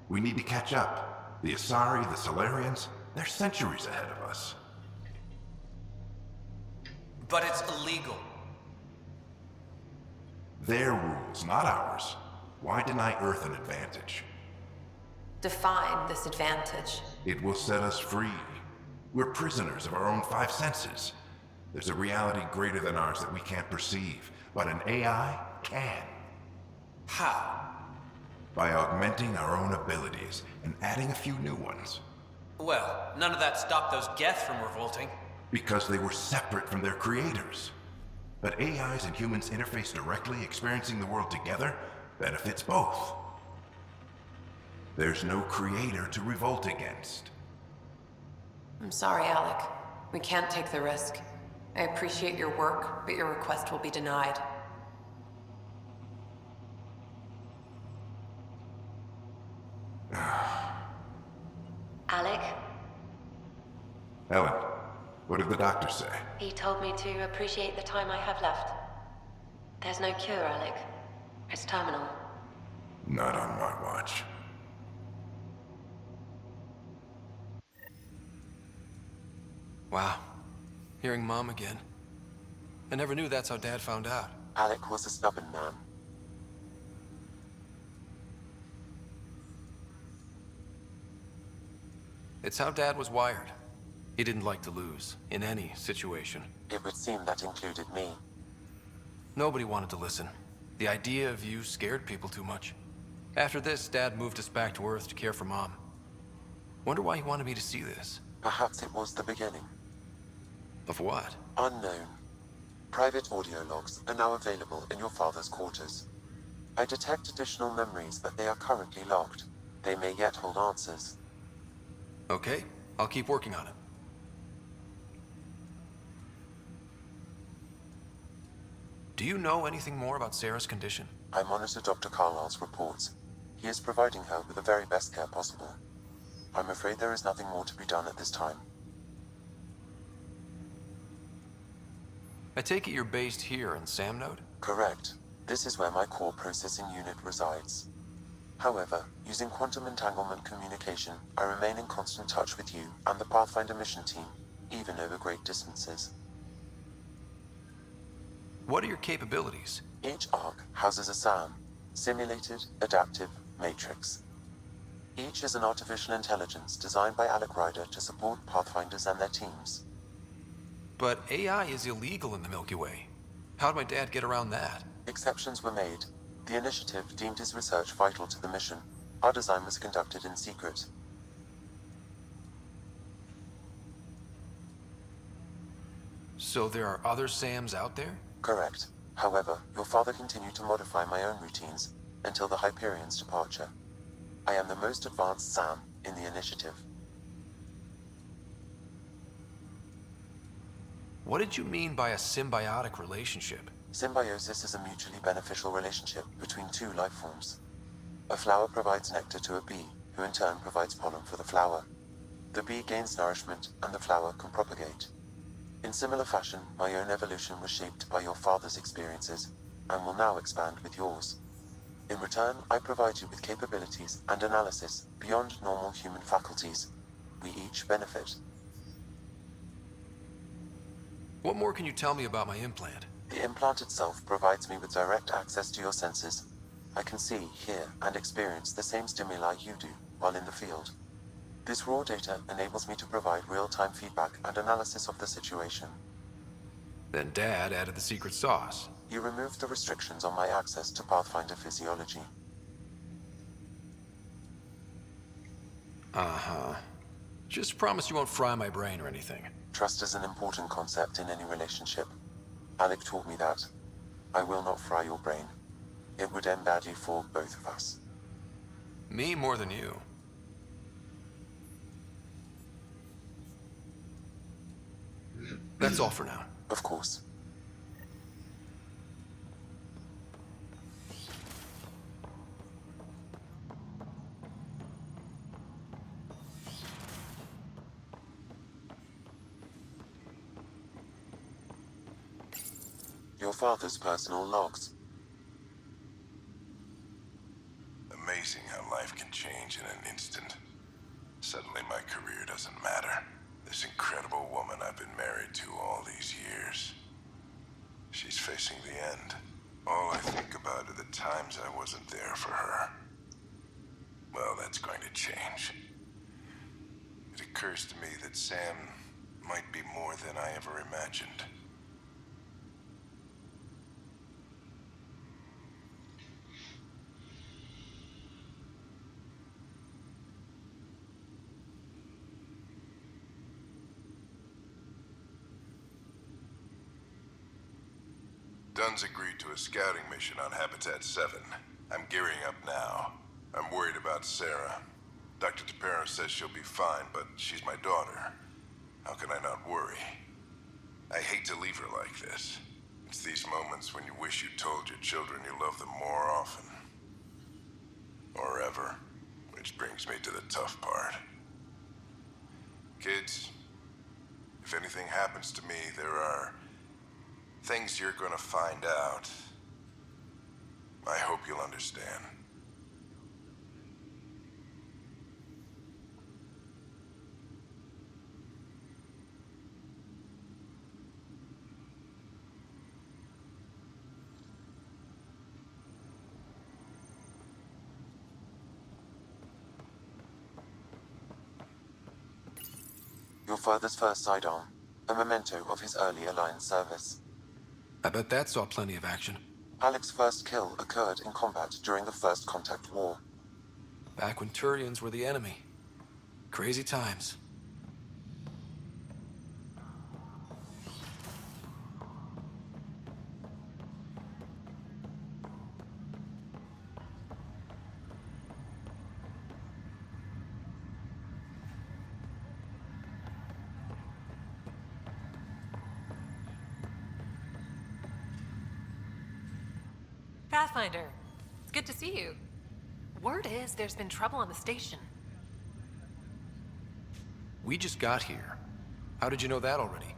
We need to catch up. The Asari, the Solarians, they're centuries ahead of us. But it's illegal. Their rules, not ours. Why deny Earth an advantage? define this advantage. It will set us free. We're prisoners of our own five senses. There's a reality greater than ours that we can't perceive, but an AI can. How? By augmenting our own abilities and adding a few new ones. Well, none of that stopped those Geth from revolting. Because they were separate from their creators. But AIs and humans interface directly, experiencing the world together, benefits both. There's no creator to revolt against. I'm sorry, Alec. We can't take the risk. I appreciate your work, but your request will be denied. Alec, Ellen, what did the doctor say? he told me to appreciate the time I have left. There's no cure, Alec. It's terminal. Not on my watch. Wow. Hearing Mom again. I never knew that's how Dad found out. Alec was a stubborn man. It's how Dad was wired. He didn't like to lose, in any situation. It would seem that included me. Nobody wanted to listen. The idea of you scared people too much. After this, Dad moved us back to Earth to care for Mom. Wonder why he wanted me to see this. Perhaps it was the beginning. Of what? Unknown. Private audio logs are now available in your father's quarters. I detect additional memories, but they are currently locked. They may yet hold answers. Okay, I'll keep working on it. Do you know anything more about Sarah's condition? I monitor Dr. Carlisle's reports. He is providing her with the very best care possible. I'm afraid there is nothing more to be done at this time. I take it you're based here in Samnode? Correct. This is where my core processing unit resides. However, using quantum entanglement communication, I remain in constant touch with you and the Pathfinder mission team, even over great distances. What are your capabilities? Each arc houses a SAM, Simulated Adaptive Matrix. Each is an artificial intelligence designed by Alec Ryder to support Pathfinders and their teams. But AI is illegal in the Milky Way. How'd my dad get around that? Exceptions were made. The initiative deemed his research vital to the mission. Our design was conducted in secret. So there are other SAMs out there? Correct. However, your father continued to modify my own routines until the Hyperion's departure. I am the most advanced SAM in the initiative. What did you mean by a symbiotic relationship? Symbiosis is a mutually beneficial relationship between two life forms. A flower provides nectar to a bee, who in turn provides pollen for the flower. The bee gains nourishment, and the flower can propagate. In similar fashion, my own evolution was shaped by your father's experiences, and will now expand with yours. In return, I provide you with capabilities and analysis beyond normal human faculties. We each benefit. What more can you tell me about my implant? The implant itself provides me with direct access to your senses. I can see, hear, and experience the same stimuli you do while in the field. This raw data enables me to provide real-time feedback and analysis of the situation. Then Dad added the secret sauce. You removed the restrictions on my access to Pathfinder physiology. Uh-huh. Just promise you won't fry my brain or anything. Trust is an important concept in any relationship. Alec taught me that. I will not fry your brain. It would end badly for both of us. Me more than you. That's all for now. Of course. Your father's personal logs. Amazing how life can change in an instant. Suddenly my career doesn't matter. This incredible woman I've been married to all these years. She's facing the end. All I think about are the times I wasn't there for her. well, that's going to change. It occurs to me that Sam might be more than I ever imagined. Dunn's agreed to a scouting mission on Habitat 7. I'm gearing up now. I'm worried about Sarah. Dr. Tapero says she'll be fine, but she's my daughter. How can I not worry? I hate to leave her like this. It's these moments when you wish you told your children you love them more often. Or ever. Which brings me to the tough part. Kids, if anything happens to me, there are things you're gonna find out. I hope you'll understand. Your father's first sidearm, a memento of his early Alliance service. I bet that saw plenty of action. Alec's first kill occurred in combat during the First Contact War. Back when Turians were the enemy. Crazy times. Pathfinder, it's good to see you. Word is there's been trouble on the station. We just got here. How did you know that already?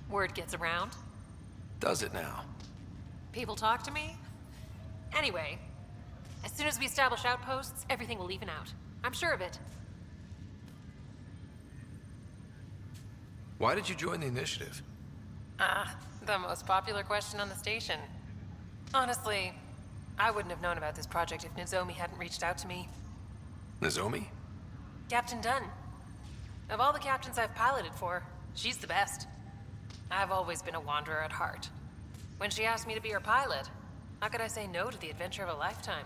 Word gets around. Does it now? People talk to me. Anyway, as soon as we establish outposts, everything will even out. I'm sure of it. Why did you join the initiative? The most popular question on the station. Honestly, I wouldn't have known about this project if Nozomi hadn't reached out to me. Nozomi? Captain Dunn. Of all the captains I've piloted for, she's the best. I've always been a wanderer at heart. When she asked me to be her pilot, how could I say no to the adventure of a lifetime?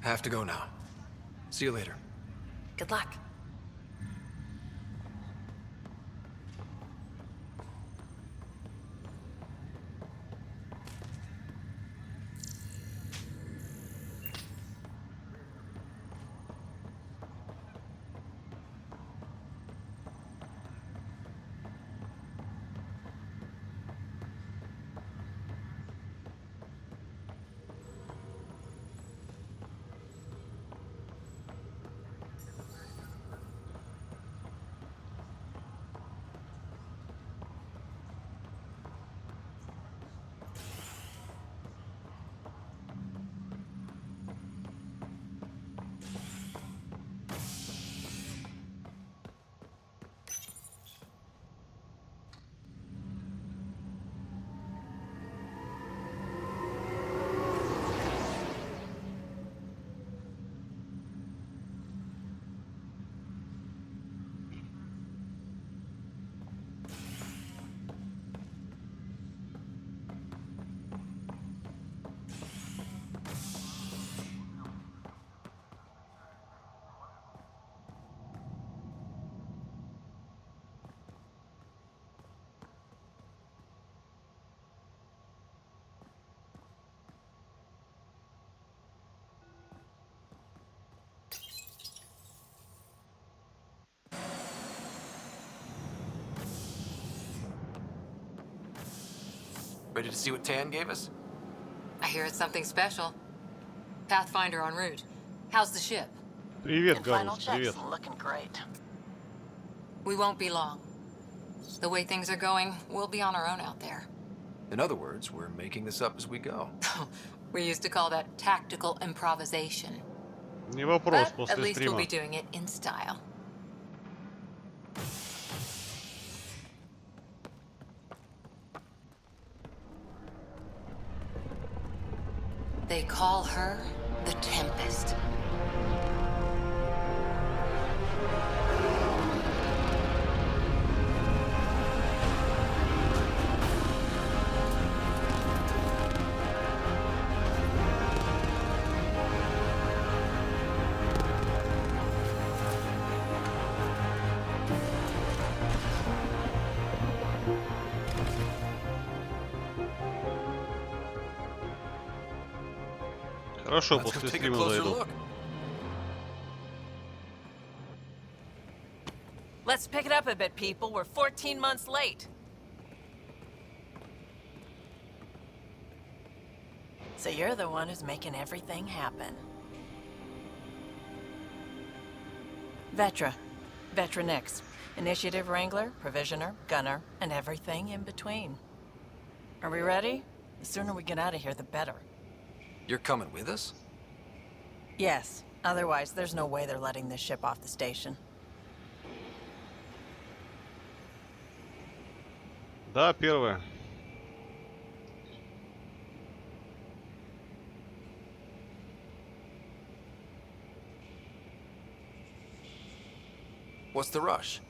Have to go now. See you later. Good luck. Ready to see what Tan gave us? I hear it's something special. Pathfinder en route. How's the ship? Привет, Final Галус, checks привет. looking great. We won't be long. The way things are going, we'll be on our own out there. In other words, we're making this up as we go. We used to call that tactical improvisation. Не вопрос, But at после least we'll стрима. be doing it in style. They call her the Tempest. Хорошо, после стрима зайду. Let's pick it up a bit, people. We're 14 months late. So you're the one who's making everything happen. Vetra. Vetra Nix. Initiative Wrangler, Provisioner, Gunner, and everything in between. Are we ready? The sooner we get out of here, the better. You're coming with us? Yes. Otherwise, there's no way they're letting this ship off the station. Да, первое. What's the rush?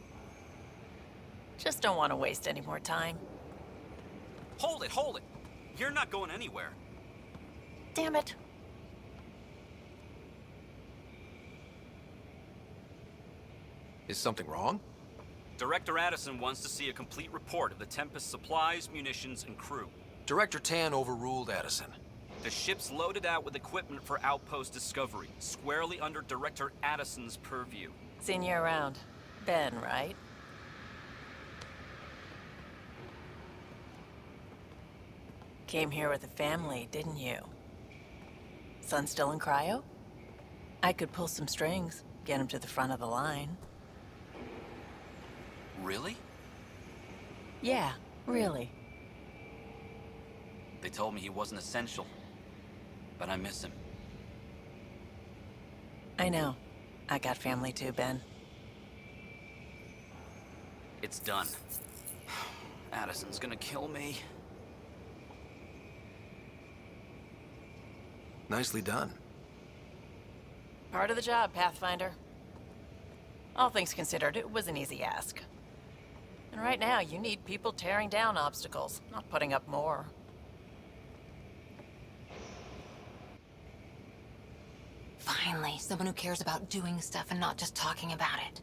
Just don't want to waste any more time. Hold it, hold it! You're not going anywhere. Damn it. Is something wrong? Director Addison wants to see a complete report of the Tempest's supplies, munitions, and crew. Director Tan overruled Addison. The ship's loaded out with equipment for outpost discovery, squarely under Director Addison's purview. Seen you around. Ben, right? Came here with a family, didn't you? Son still in cryo? I could pull some strings, get him to the front of the line. Really? Yeah, really. They told me he wasn't essential, but I miss him. I know. I got family too, Ben. It's done. Addison's gonna kill me. Nicely done. Part of the job, Pathfinder. All things considered, it was an easy ask. And right now, you need people tearing down obstacles, not putting up more. Finally, someone who cares about doing stuff and not just talking about it.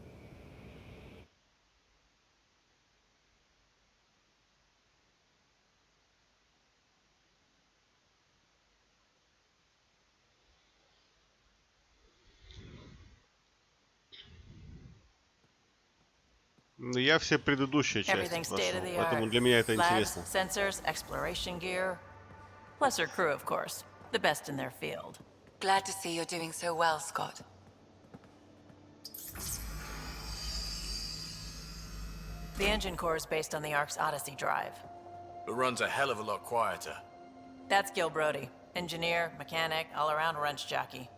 Я все предыдущие Everything части state прошел, of the поэтому art. для меня это Labs, интересно. sensors, exploration gear. Plus her crew, of course. The best in their field. Glad to see you're doing so well, Scott. The engine core is based on the Ark's Odyssey drive. It runs a hell of a lot quieter. That's Gil Brody. Engineer, mechanic, all-around wrench jockey.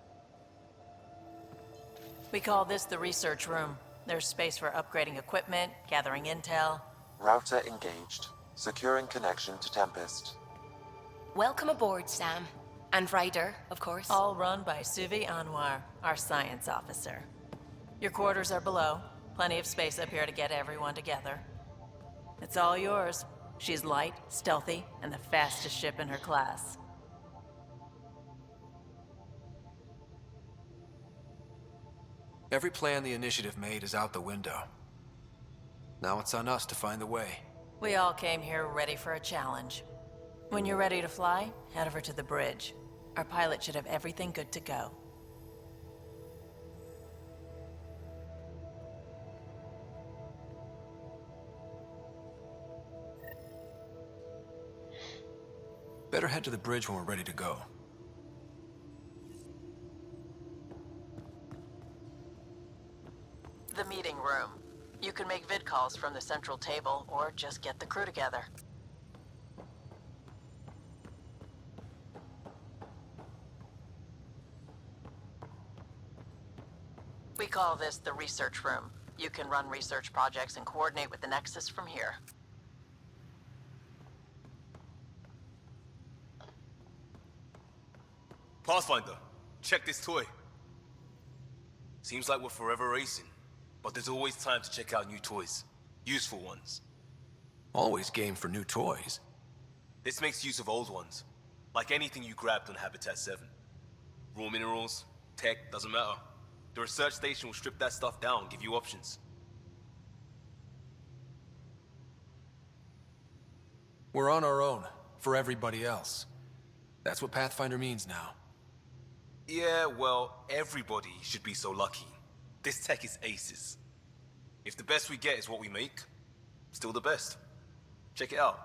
We call this the research room. There's space for upgrading equipment, gathering intel. Router engaged. Securing connection to Tempest. Welcome aboard, Sam. And Ryder, of course. All run by Suvi Anwar, our science officer. Your quarters are below. Plenty of space up here to get everyone together. It's all yours. She's light, stealthy, and the fastest ship in her class. Every plan the Initiative made is out the window. Now it's on us to find the way. We all came here ready for a challenge. When you're ready to fly, head over to the bridge. Our pilot should have everything good to go. Better head to the bridge when we're ready to go. The meeting room. You can make vid calls from the central table, or just get the crew together. We call this the research room. You can run research projects and coordinate with the Nexus from here. Pathfinder, check this toy. Seems like we're forever racing, but there's always time to check out new toys. Useful ones. Always game for new toys. This makes use of old ones. Like anything you grabbed on Habitat 7. Raw minerals, tech, doesn't matter. The research station will strip that stuff down and give you options. We're on our own, for everybody else. That's what Pathfinder means now. Yeah, well, everybody should be so lucky. This tech is aces. If the best we get is what we make, still the best. Check it out.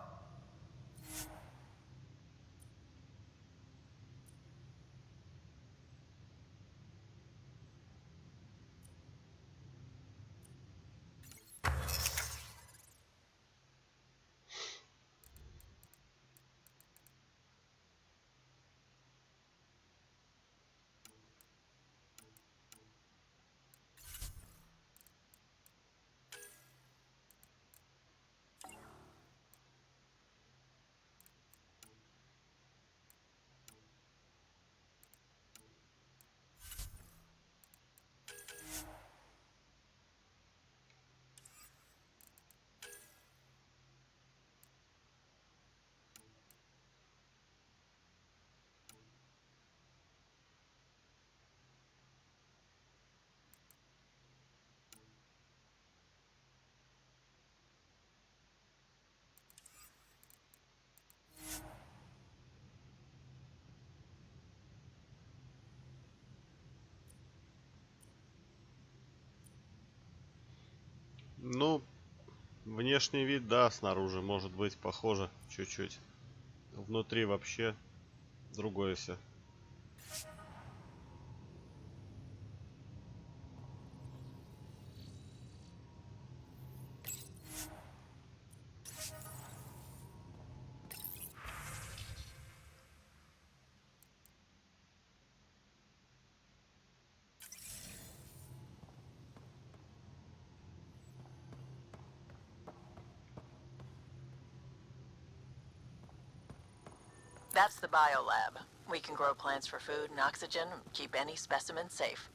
Ну, внешний вид, да, снаружи может быть похоже чуть-чуть. Внутри вообще другое все. That's the biolab. We can grow plants for food and oxygen, and keep any specimen safe.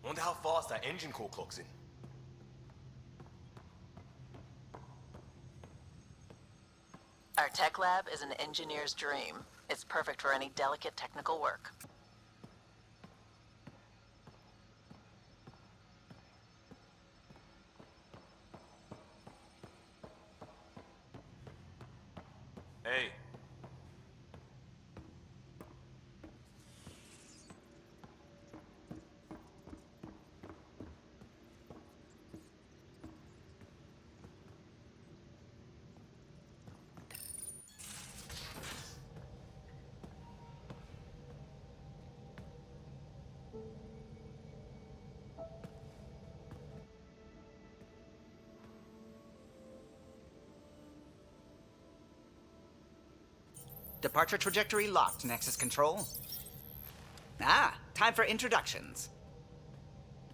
Wonder how fast that engine core clocks in. Our tech lab is an engineer's dream. It's perfect for any delicate technical work. Hey. Departure trajectory locked, Nexus Control. Ah, time for introductions.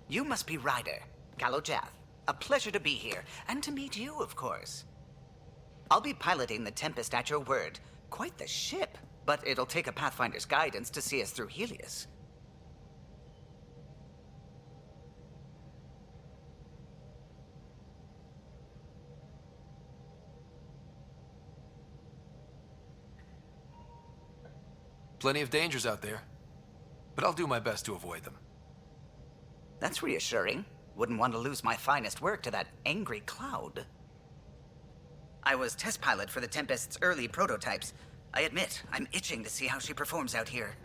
You must be Ryder, Kalojath. A pleasure to be here, and to meet you, of course. I'll be piloting the Tempest at your word. Quite the ship, but it'll take a Pathfinder's guidance to see us through Helios. Plenty of dangers out there, but I'll do my best to avoid them. That's reassuring. Wouldn't want to lose my finest work to that angry cloud. I was test pilot for the Tempest's early prototypes. I admit, I'm itching to see how she performs out here.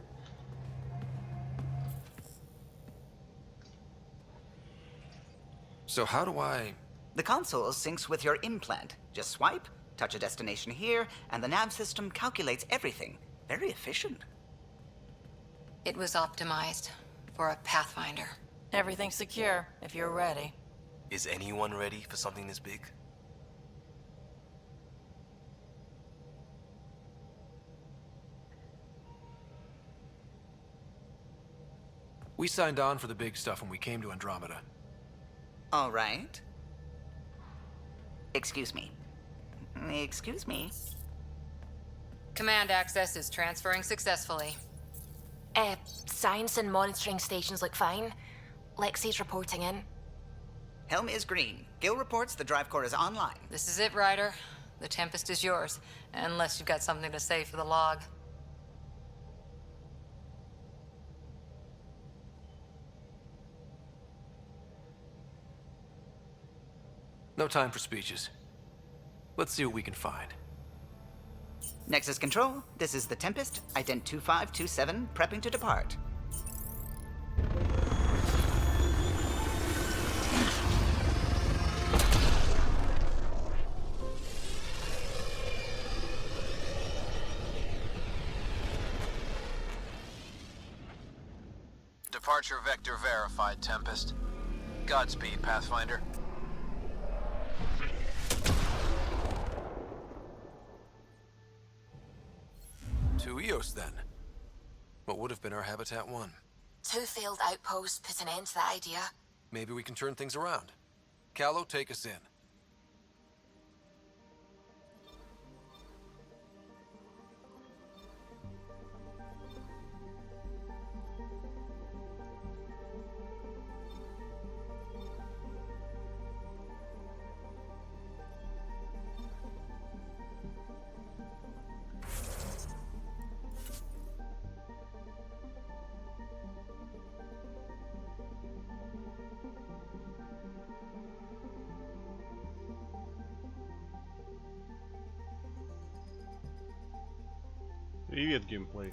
So how do I... The console syncs with your implant. Just swipe, touch a destination here, and the nav system calculates everything. Very efficient. It was optimized for a Pathfinder. Everything's secure, if you're ready. Is anyone ready for something this big? We signed on for the big stuff when we came to Andromeda. All right. Excuse me. Excuse me. Command access is transferring successfully. Science and monitoring stations look fine. Lexi's reporting in. Helm is green. Gil reports the drive core is online. This is it, Ryder. The Tempest is yours, unless you've got something to say for the log. No time for speeches. Let's see what we can find. Nexus Control, this is the Tempest, ident 2527, prepping to depart. Departure vector verified, Tempest. Godspeed, Pathfinder. To Eos, then. What would have been our Habitat 1? 2 failed outposts put an end to that idea. Maybe we can turn things around. Callow, take us in. Привет, геймплей.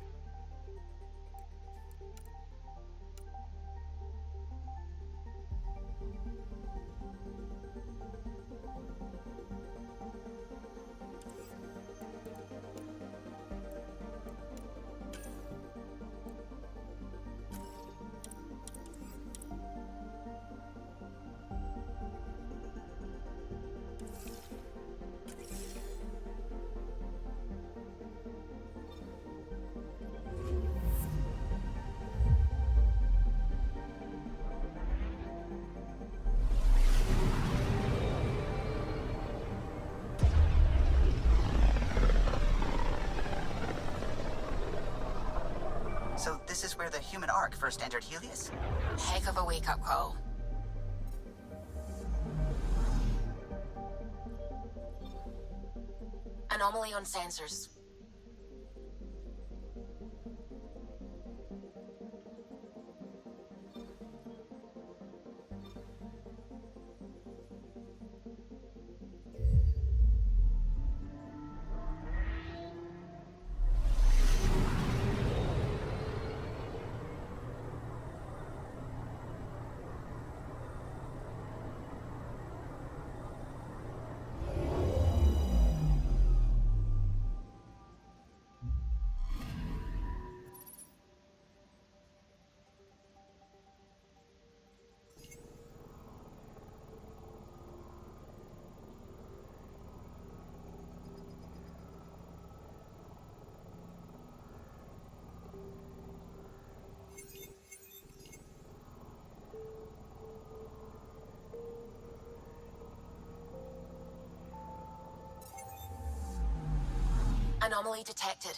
So this is where the human ark first entered Helios? Heck of a wake-up call. Anomaly on sensors. Anomaly detected.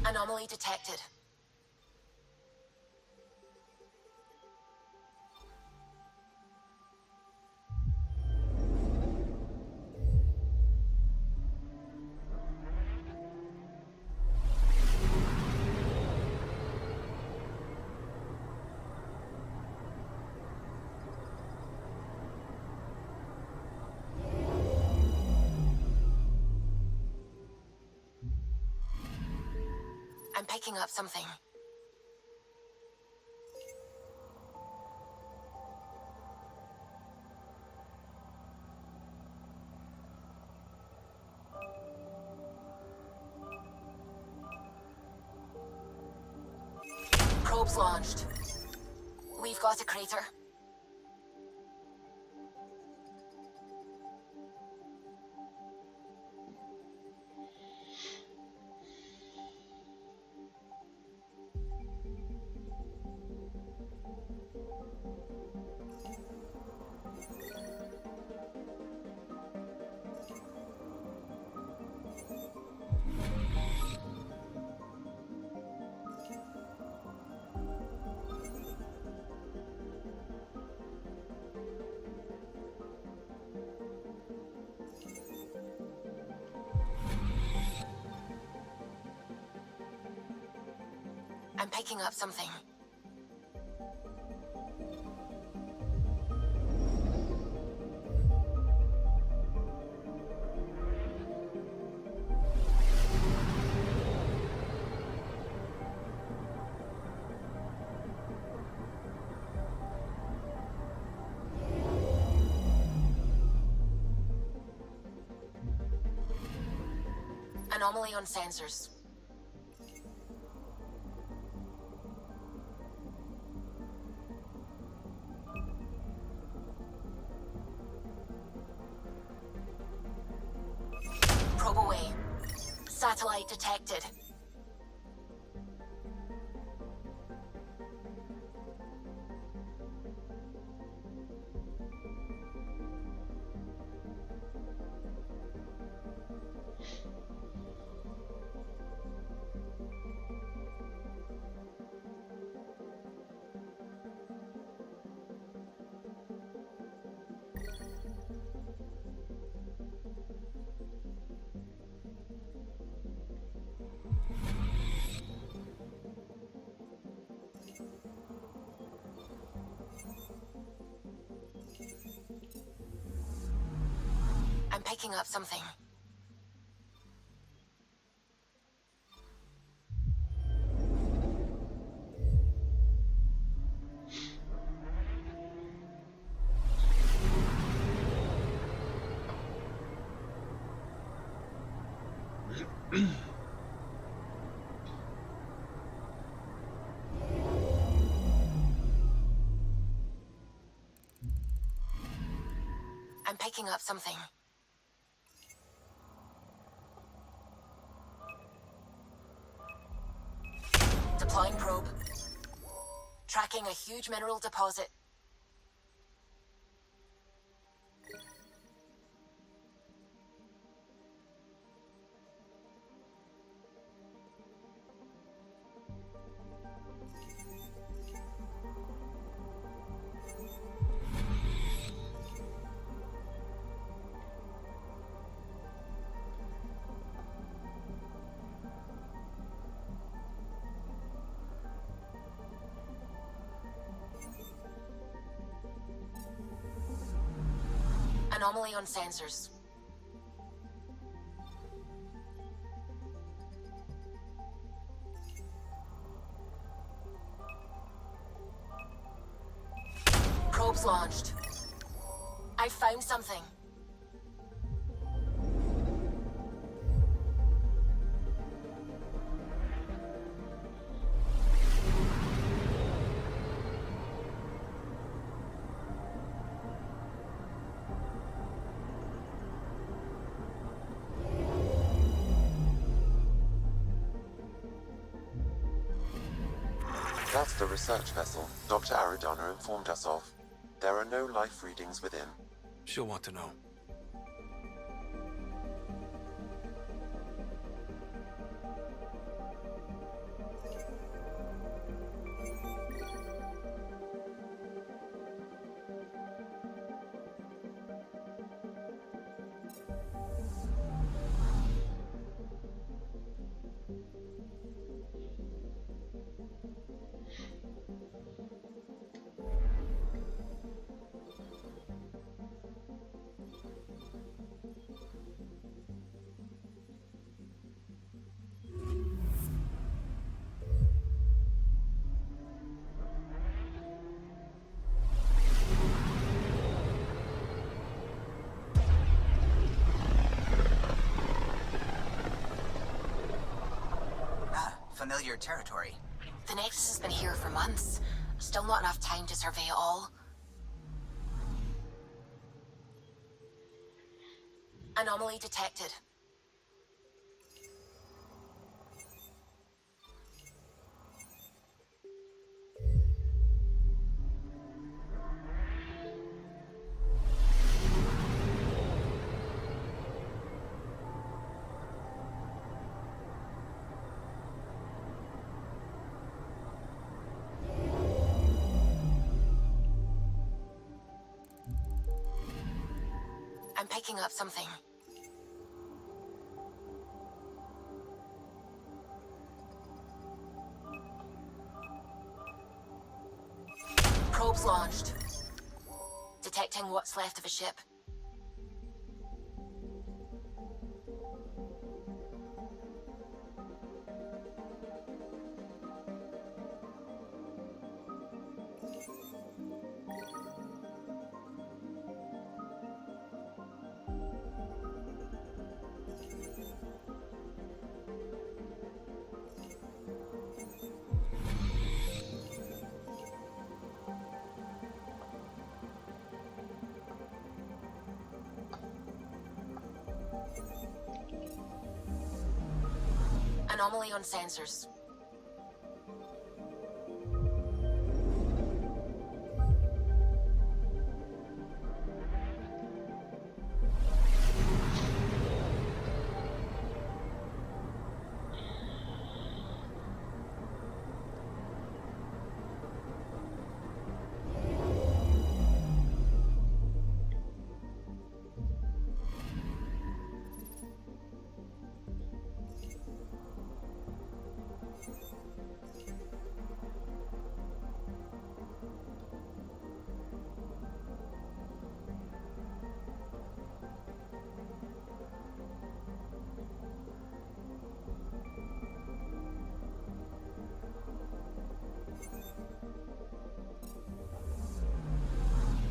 Anomaly detected. I'm picking up something. Probes launched. We've got a crater. I'm picking up something. Anomaly on sensors. Probe away. Satellite detected. I'm picking up something. I'm picking up something. Deploying probe. Tracking a huge mineral deposit. Anomaly on sensors. Probes launched. I found something. That's the research vessel Dr. Aridana informed us of. There are no life readings within. She'll want to know. Familiar territory. The Nexus has been here for months. Still not enough time to survey it all. Anomaly detected. I'm picking up something. Probes launched. Detecting what's left of a ship. Anomaly on sensors.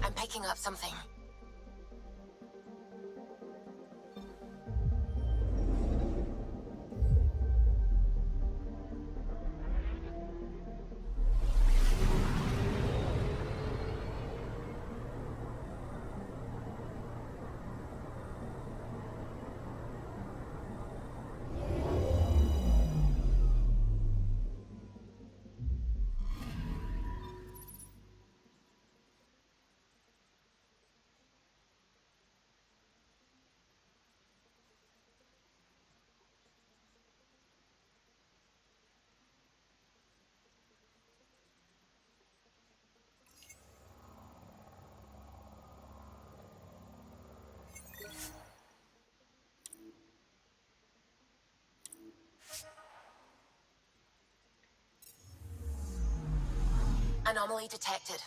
I'm picking up something. Anomaly detected.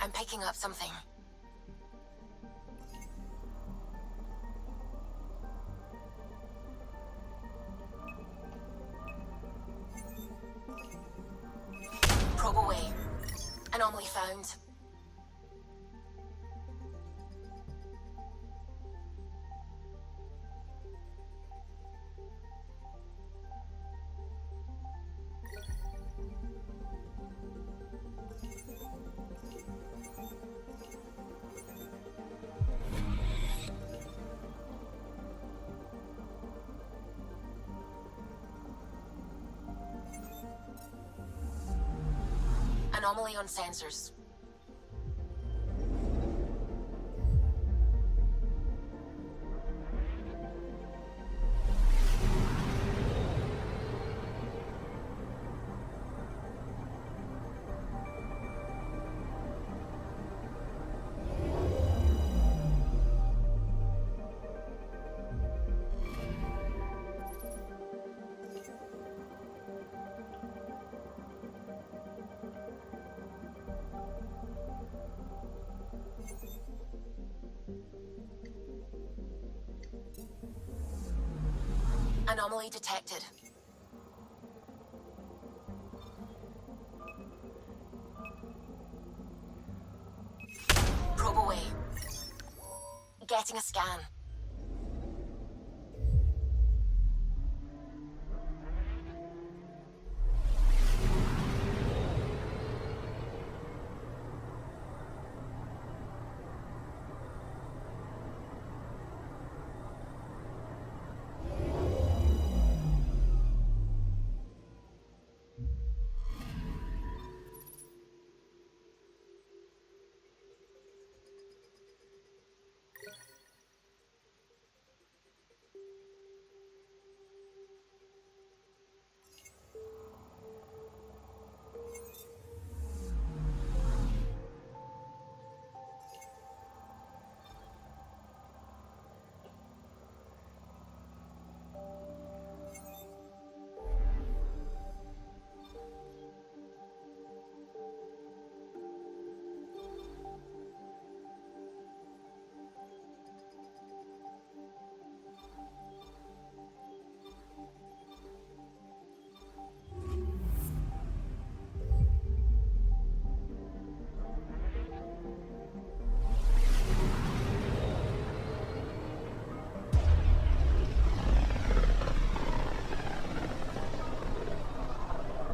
I'm picking up something. Probe away. Anomaly found. Anomaly on sensors. Anomaly detected. Probe away. Getting a scan.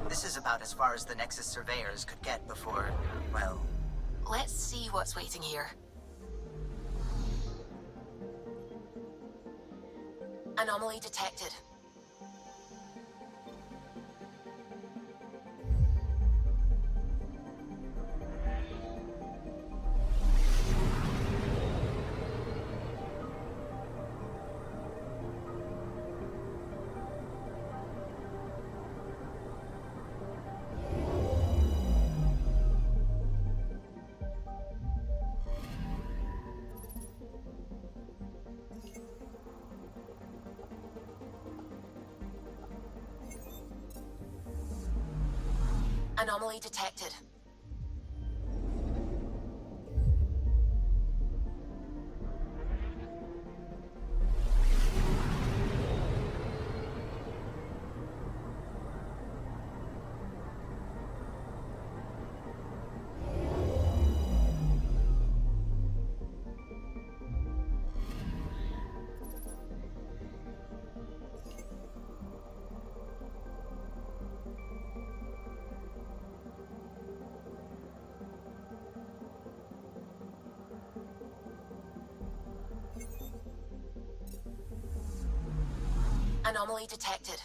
This is about as far as the Nexus surveyors could get before, well... Let's see what's waiting here. Anomaly detected. Anomaly detected. Anomaly detected.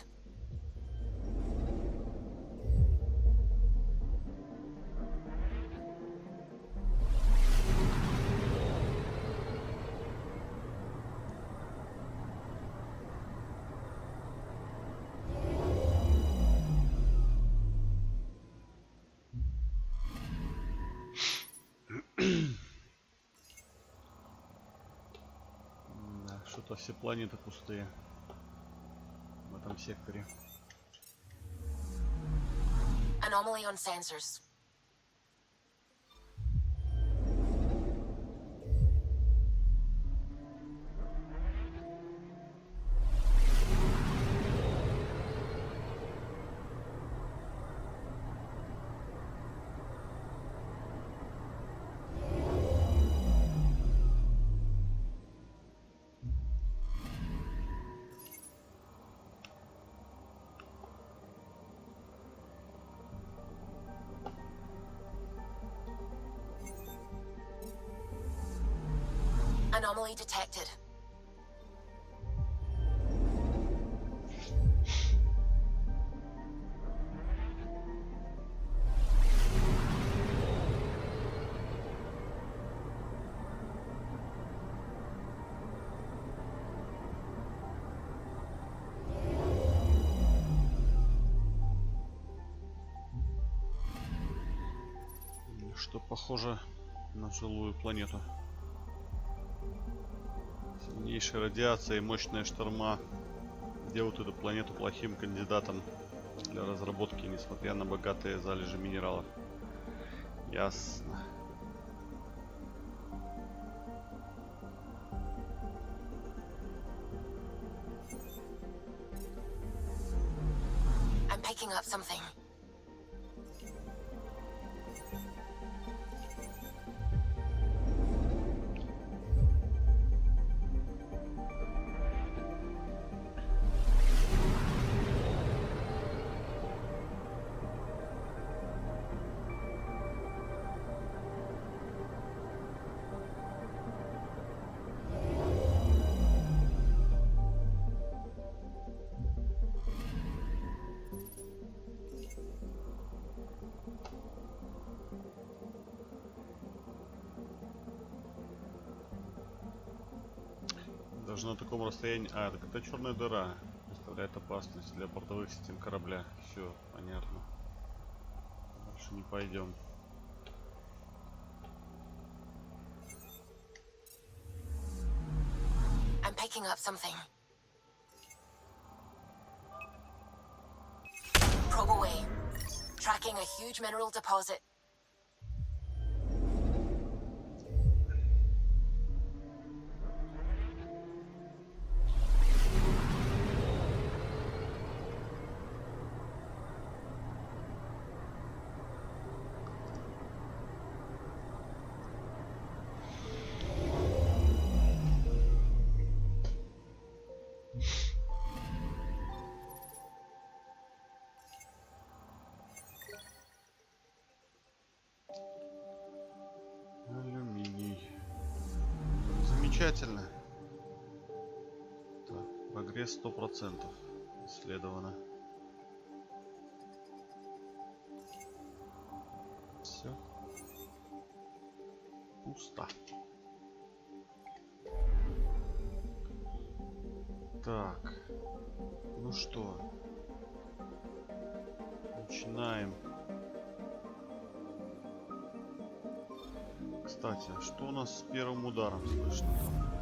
Да, что-то все планеты пустые в этом секторе. Anomaly on sensors. Anomaly detected. что похоже на жилую планету. Сильнейшая радиация и мощная шторма делают эту планету плохим кандидатом для разработки, несмотря на богатые залежи минералов. Ясно. I'm picking up something. Даже на таком расстоянии... А, так это черная дыра. Представляет опасность для бортовых систем корабля. Все, понятно. Дальше не пойдем. I'm picking up something. Probe away. Tracking a huge mineral deposit. Алюминий. Замечательно. Так, прогресс 100% исследовано. Все. Пусто. Так. Ну что? Начинаем. Кстати, а что у нас с первым ударом слышно там?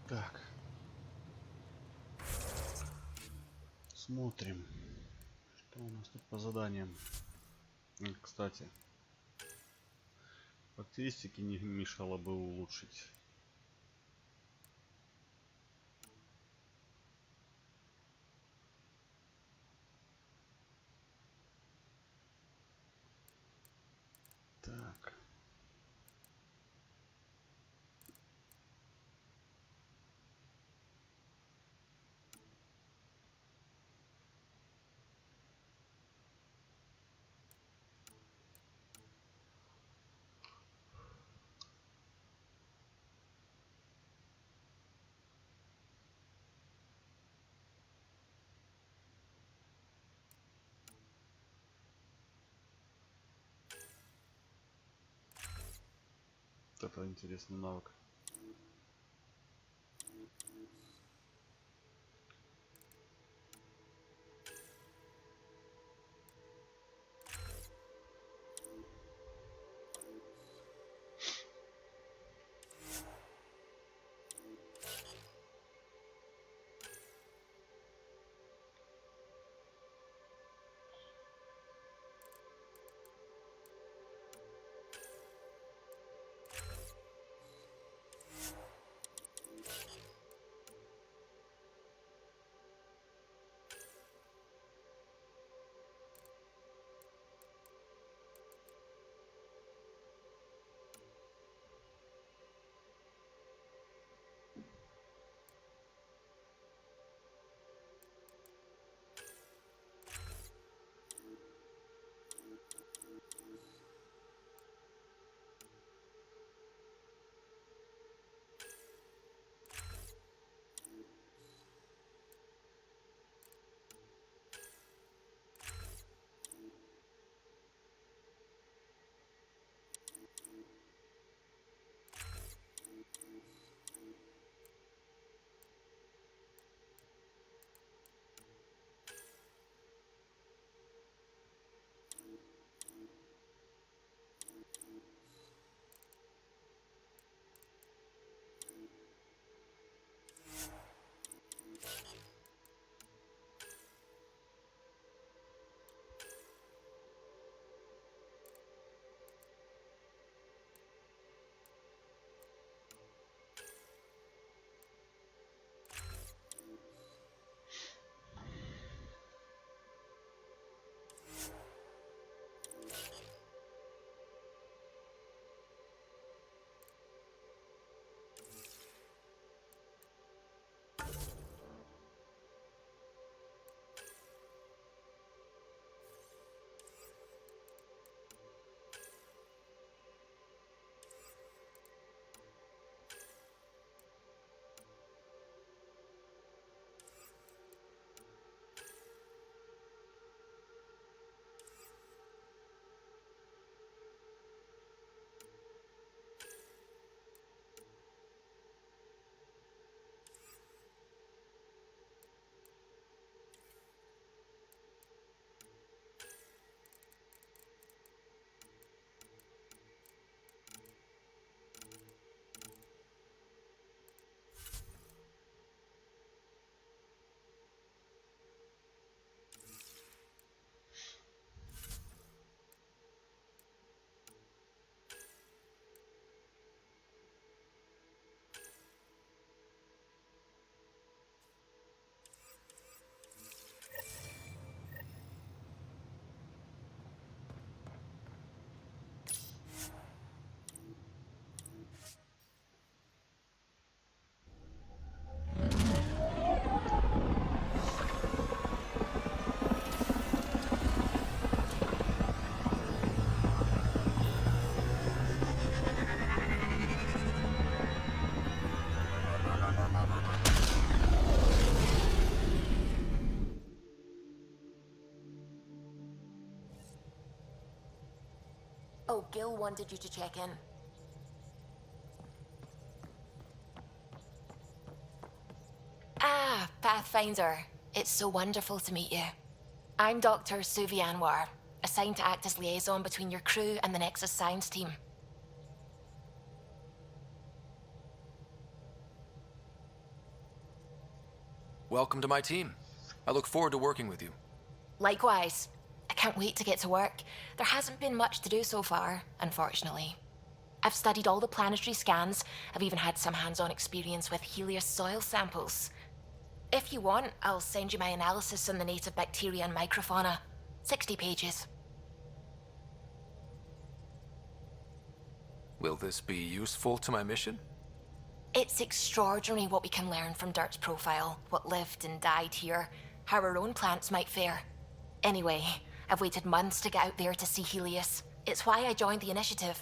Так. Смотрим. Что у нас тут по заданиям? Кстати, характеристики не мешало бы улучшить. Так. Это интересный навык. Oh, Gil wanted you to check in. Ah, Pathfinder. It's so wonderful to meet you. I'm Dr. Suvi Anwar, assigned to act as liaison between your crew and the Nexus Science team. Welcome to my team. I look forward to working with you. Likewise. I can't wait to get to work. There hasn't been much to do so far, unfortunately. I've studied all the planetary scans. I've even had some hands-on experience with Helios soil samples. If you want, I'll send you my analysis on the native bacteria and microfauna. 60 pages. Will this be useful to my mission? It's extraordinary what we can learn from Dirt's profile, what lived and died here, how our own plants might fare. Anyway, I've waited months to get out there to see Helios. It's why I joined the initiative.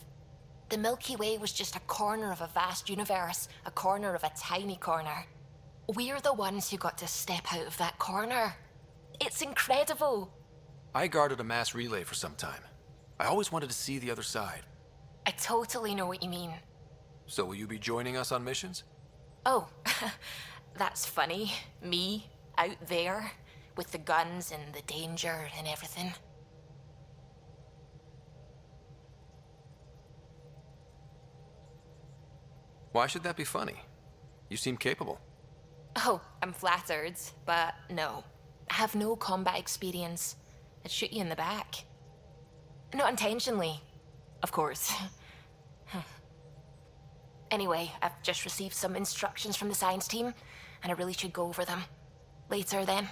The Milky Way was just a corner of a vast universe, a corner of a tiny corner. We're the ones who got to step out of that corner. It's incredible. I guarded a mass relay for some time. I always wanted to see the other side. I totally know what you mean. So will you be joining us on missions? Oh, that's funny. Me, out there, with the guns and the danger and everything. Why should that be funny? You seem capable. Oh, I'm flattered, but no. I have no combat experience. I'd shoot you in the back. Not intentionally, of course. Anyway, I've just received some instructions from the science team, and I really should go over them. Later, then.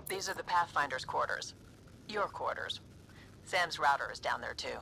These are the Pathfinder's quarters. Your quarters. Sam's router is down there, too.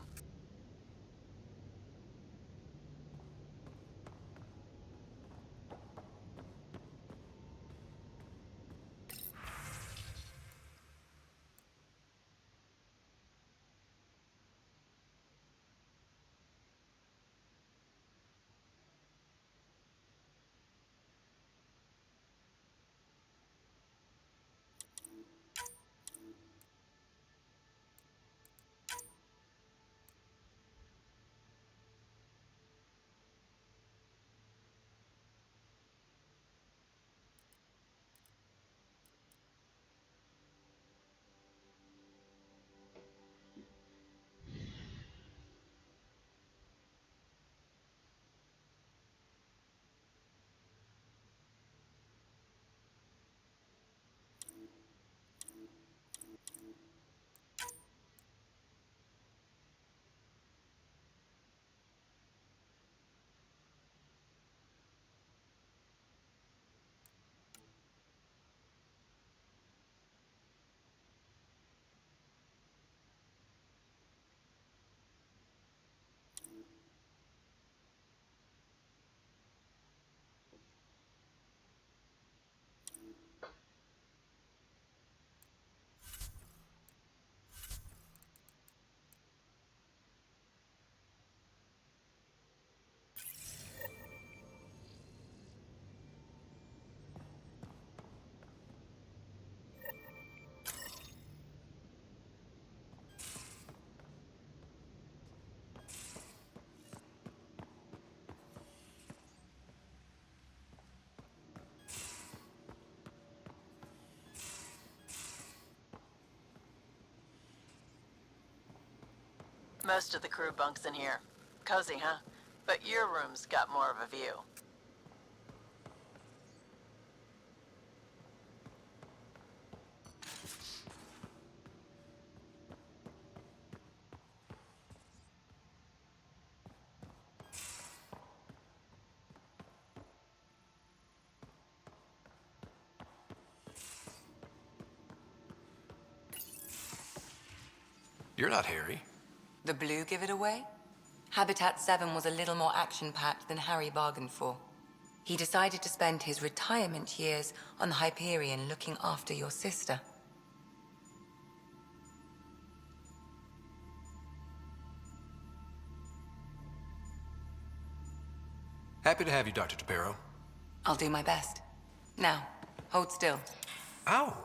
Most of the crew bunks in here. Cozy, huh? But your room's got more of a view. You're not Harry. The blue give it away? Habitat 7 was a little more action-packed than Harry bargained for. He decided to spend his retirement years on Hyperion looking after your sister. Happy to have you, Dr. DePero. I'll do my best. Now, hold still. Ow!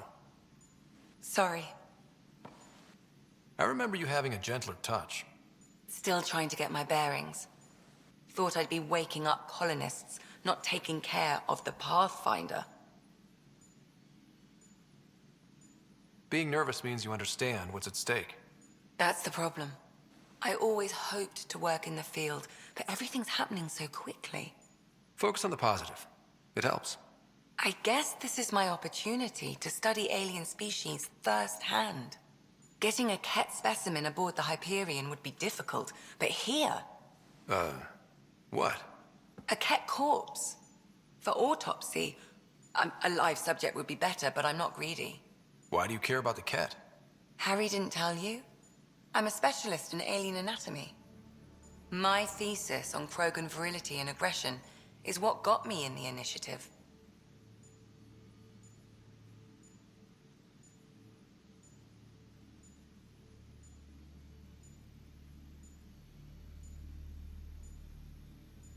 Sorry. I remember you having a gentler touch. Still trying to get my bearings. Thought I'd be waking up colonists, not taking care of the Pathfinder. Being nervous means you understand what's at stake. That's the problem. I always hoped to work in the field, but everything's happening so quickly. Focus on the positive. It helps. I guess this is my opportunity to study alien species firsthand. Getting a Ket specimen aboard the Hyperion would be difficult, but here... What? A Ket corpse. For autopsy, a live subject would be better, but I'm not greedy. Why do you care about the Ket? Harry didn't tell you? I'm a specialist in alien anatomy. My thesis on Krogan virility and aggression is what got me in the initiative.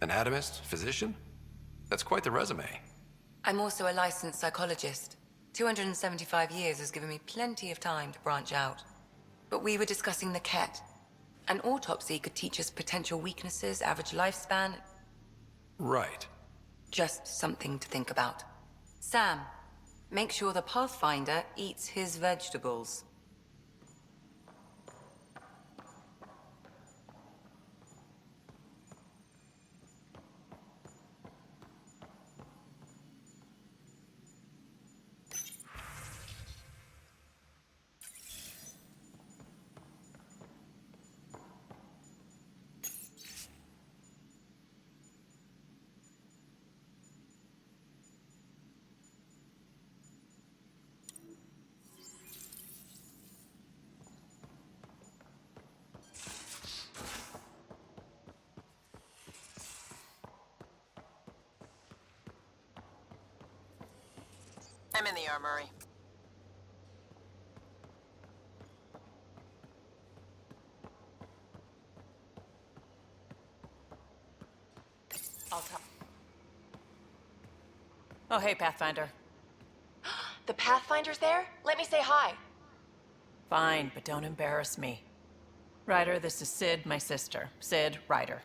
Anatomist? Physician? That's quite the resume. I'm also a licensed psychologist. 275 years has given me plenty of time to branch out. But we were discussing the Ket. An autopsy could teach us potential weaknesses, average lifespan. Right. Just something to think about. Sam, make sure the Pathfinder eats his vegetables. I'm in the armory. I'll talk. Oh, hey, Pathfinder. The Pathfinder's there? Let me say hi. Fine, but don't embarrass me. Ryder, this is Sid, my sister. Sid, Ryder.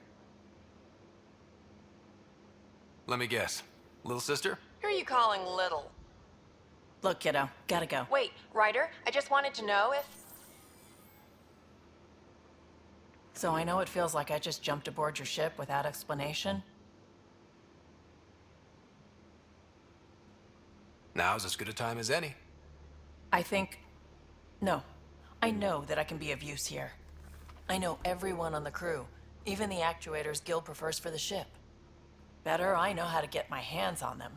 Let me guess. Little sister? Who are you calling little? Look, kiddo, gotta go. Wait, Ryder, I just wanted to know if... So I know it feels like I just jumped aboard your ship without explanation. Now's as good a time as any. No. I know that I can be of use here. I know everyone on the crew, even the actuators Gil prefers for the ship. Better, I know how to get my hands on them.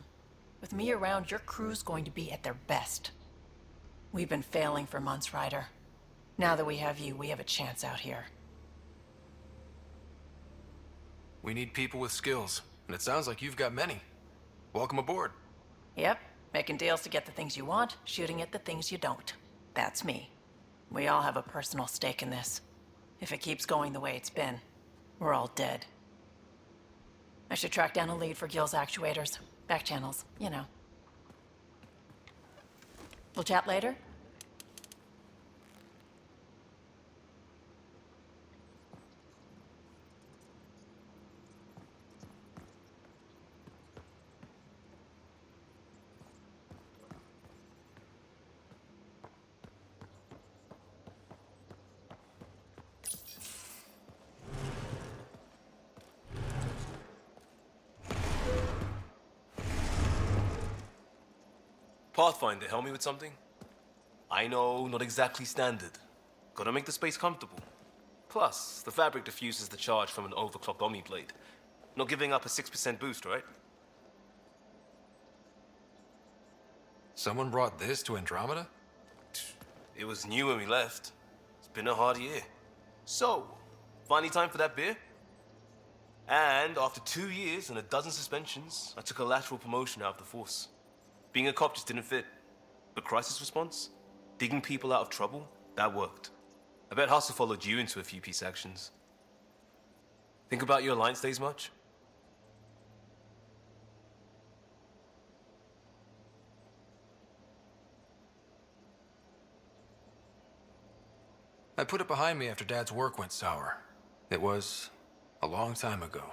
With me around, your crew's going to be at their best. We've been failing for months, Ryder. Now that we have you, we have a chance out here. We need people with skills, and it sounds like you've got many. Welcome aboard. Yep, making deals to get the things you want, shooting at the things you don't. That's me. We all have a personal stake in this. If it keeps going the way it's been, we're all dead. I should track down a lead for Gil's actuators. Back channels, you know. We'll chat later? Pathfinder, help me with something? I know, not exactly standard. Gotta make the space comfortable. Plus, the fabric diffuses the charge from an overclocked Omni blade. Not giving up a 6% boost, right? Someone brought this to Andromeda? It was new when we left. It's been a hard year. So, finally time for that beer? And after 2 years and a dozen suspensions, I took a lateral promotion out of the force. Being a cop just didn't fit. But crisis response? Digging people out of trouble? That worked. I bet Hustle followed you into a few peace actions. Think about your Alliance days much? I put it behind me after Dad's work went sour. It was a long time ago.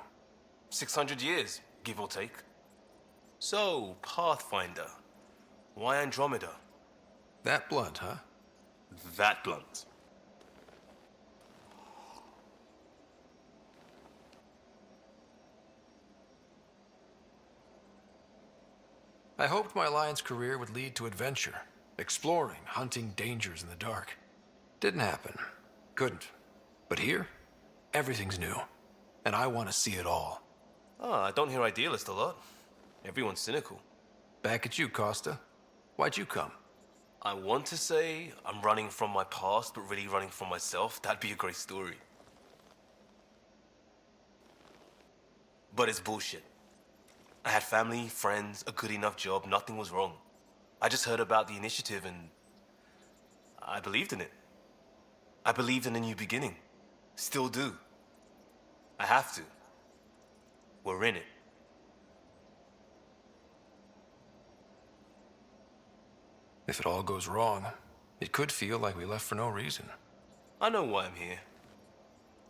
600 years, give or take. So, Pathfinder. Why Andromeda? That blunt, huh? That blunt. I hoped my Alliance career would lead to adventure, exploring, hunting dangers in the dark. Didn't happen. Couldn't. But here, everything's new. And I want to see it all. Ah, I don't hear idealist a lot. Everyone's cynical. Back at you, Costa. Why'd you come? I want to say I'm running from my past, but really running from myself. That'd be a great story. But it's bullshit. I had family, friends, a good enough job, nothing was wrong. I just heard about the initiative and I believed in it. I believed in a new beginning. Still do. I have to. We're in it. If it all goes wrong, it could feel like we left for no reason. I know why I'm here.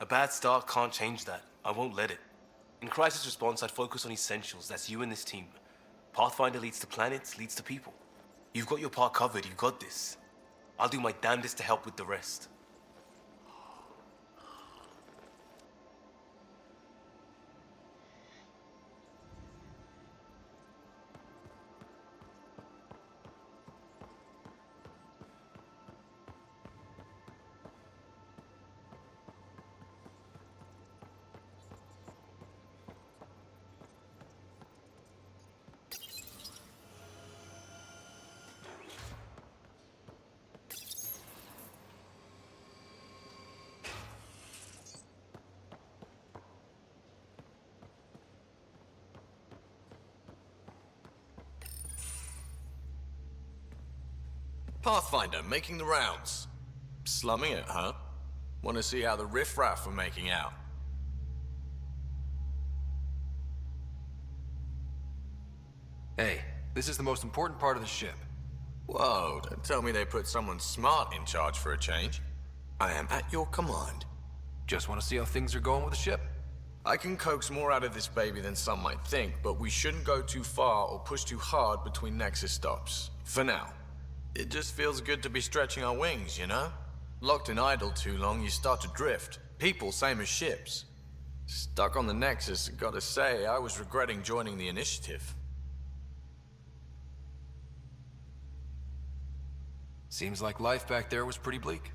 A bad start can't change that. I won't let it. In crisis response, I'd focus on essentials. That's you and this team. Pathfinder leads to planets, leads to people. You've got your part covered. You've got this. I'll do my damnedest to help with the rest. Pathfinder, making the rounds. Slumming it, huh? Want to see how the riffraff are making out? Hey, this is the most important part of the ship. Whoa, don't tell me they put someone smart in charge for a change. I am at your command. Just want to see how things are going with the ship? I can coax more out of this baby than some might think, but we shouldn't go too far or push too hard between Nexus stops. For now. It just feels good to be stretching our wings, you know? Locked and idle too long, you start to drift. People, same as ships. Stuck on the Nexus, gotta say, I was regretting joining the initiative. Seems like life back there was pretty bleak.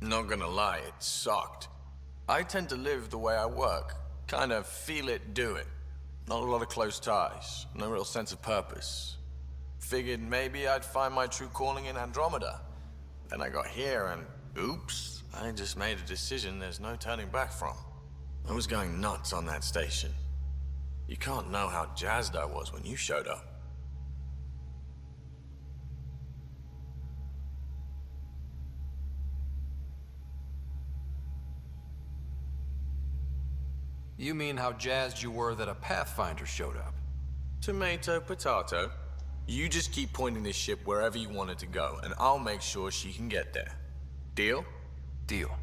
Not gonna lie, it sucked. I tend to live the way I work. Kind of feel it, do it. Not a lot of close ties, no real sense of purpose. Figured maybe I'd find my true calling in Andromeda. Then I got here and, oops, I just made a decision there's no turning back from. I was going nuts on that station. You can't know how jazzed I was when you showed up. You mean how jazzed you were that a Pathfinder showed up? Tomato, potato. You just keep pointing this ship wherever you want it to go, and I'll make sure she can get there. Deal? Deal.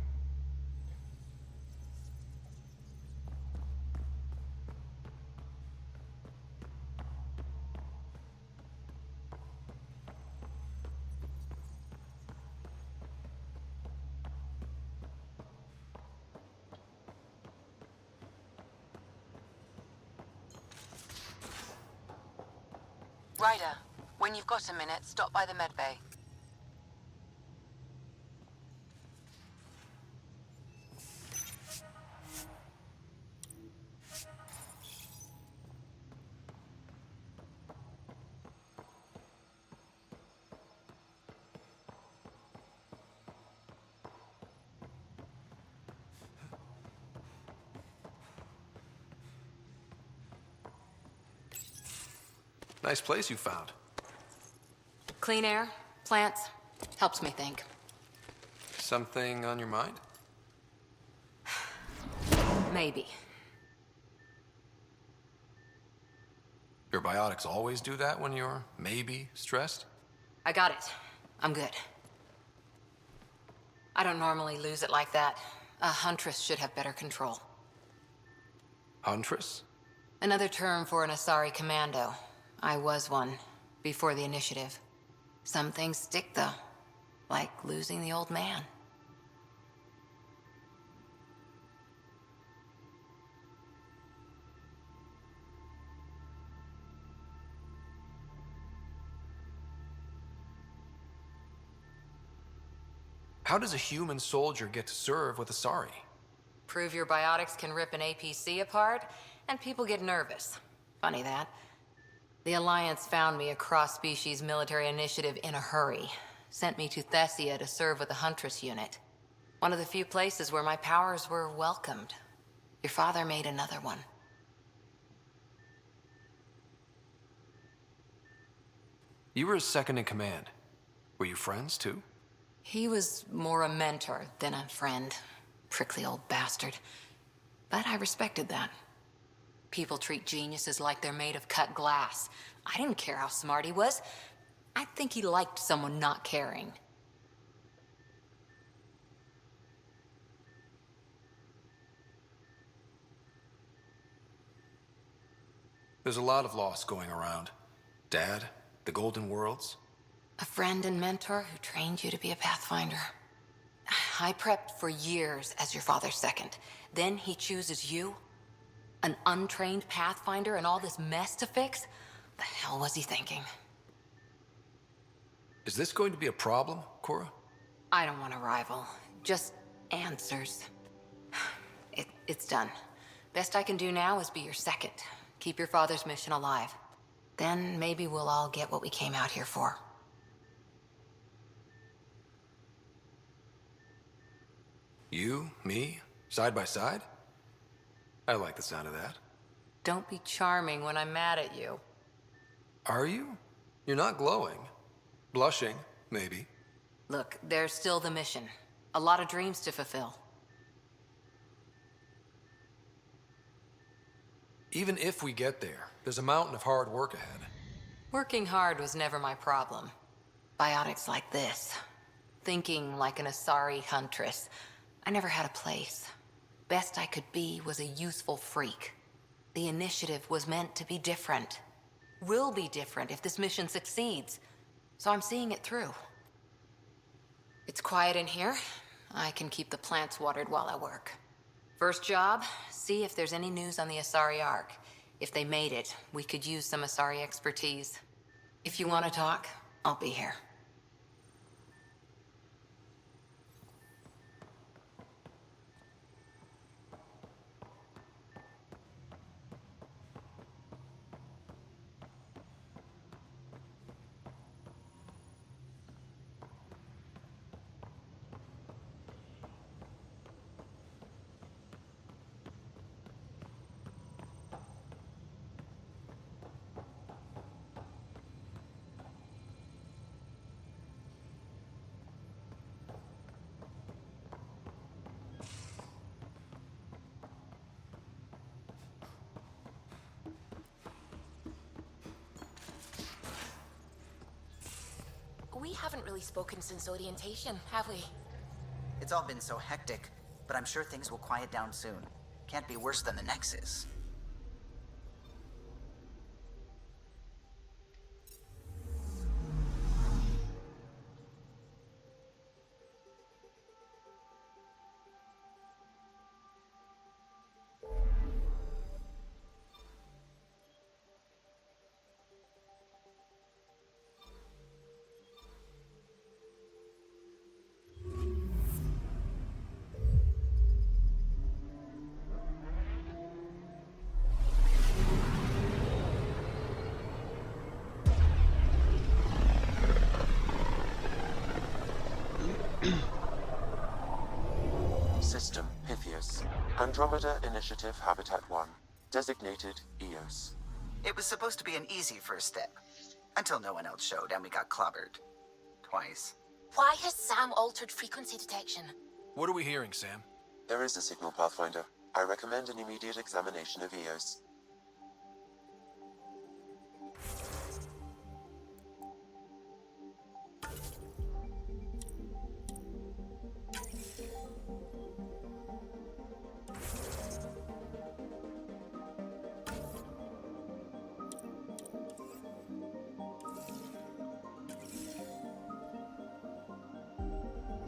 Ryder, when you've got a minute, stop by the medbay. Nice place you found. Clean air, plants, helps me think. Something on your mind? Maybe. Your biotics always do that when you're maybe stressed? I got it. I'm good. I don't normally lose it like that. A huntress should have better control. Huntress? Another term for an Asari commando. I was one, before the initiative. Some things stick, though. Like losing the old man. How does a human soldier get to serve with Asari? Prove your biotics can rip an APC apart, and people get nervous. Funny that. The Alliance found me a cross-species military initiative in a hurry. Sent me to Thessia to serve with the Huntress unit. One of the few places where my powers were welcomed. Your father made another one. You were his second in command. Were you friends, too? He was more a mentor than a friend. Prickly old bastard. But I respected that. People treat geniuses like they're made of cut glass. I didn't care how smart he was. I think he liked someone not caring. There's a lot of loss going around. Dad, the Golden Worlds. A friend and mentor who trained you to be a Pathfinder. I prepped for years as your father's second. Then he chooses you? An untrained Pathfinder and all this mess to fix? The hell was he thinking? Is this going to be a problem, Cora? I don't want a rival. Just answers. It's done. Best I can do now is be your second. Keep your father's mission alive. Then maybe we'll all get what we came out here for. You, me, side by side? I like the sound of that. Don't be charming when I'm mad at you. Are you? You're not glowing. Blushing, maybe. Look, there's still the mission. A lot of dreams to fulfill. Even if we get there, there's a mountain of hard work ahead. Working hard was never my problem. Biotics like this. Thinking like an Asari huntress. I never had a place. Best I could be was a useful freak. The initiative was meant to be different. Will be different if this mission succeeds. So I'm seeing it through. It's quiet in here. I can keep the plants watered while I work. First job, see if there's any news on the Asari Ark. If they made it, we could use some Asari expertise. If you want to talk, I'll be here. We haven't really spoken since orientation, have we? It's all been so hectic, but I'm sure things will quiet down soon. Can't be worse than the Nexus. System Pythias. Andromeda Initiative Habitat 1. Designated EOS. It was supposed to be an easy first step. Until no one else showed and we got clobbered. Twice. Why has Sam altered frequency detection? What are we hearing, Sam? There is a signal, Pathfinder. I recommend an immediate examination of EOS.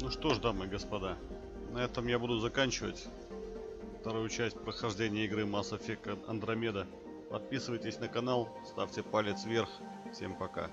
Ну что ж, дамы и господа, на этом я буду заканчивать вторую часть прохождения игры Mass Effect Andromeda. Подписывайтесь на канал, ставьте палец вверх. Всем пока.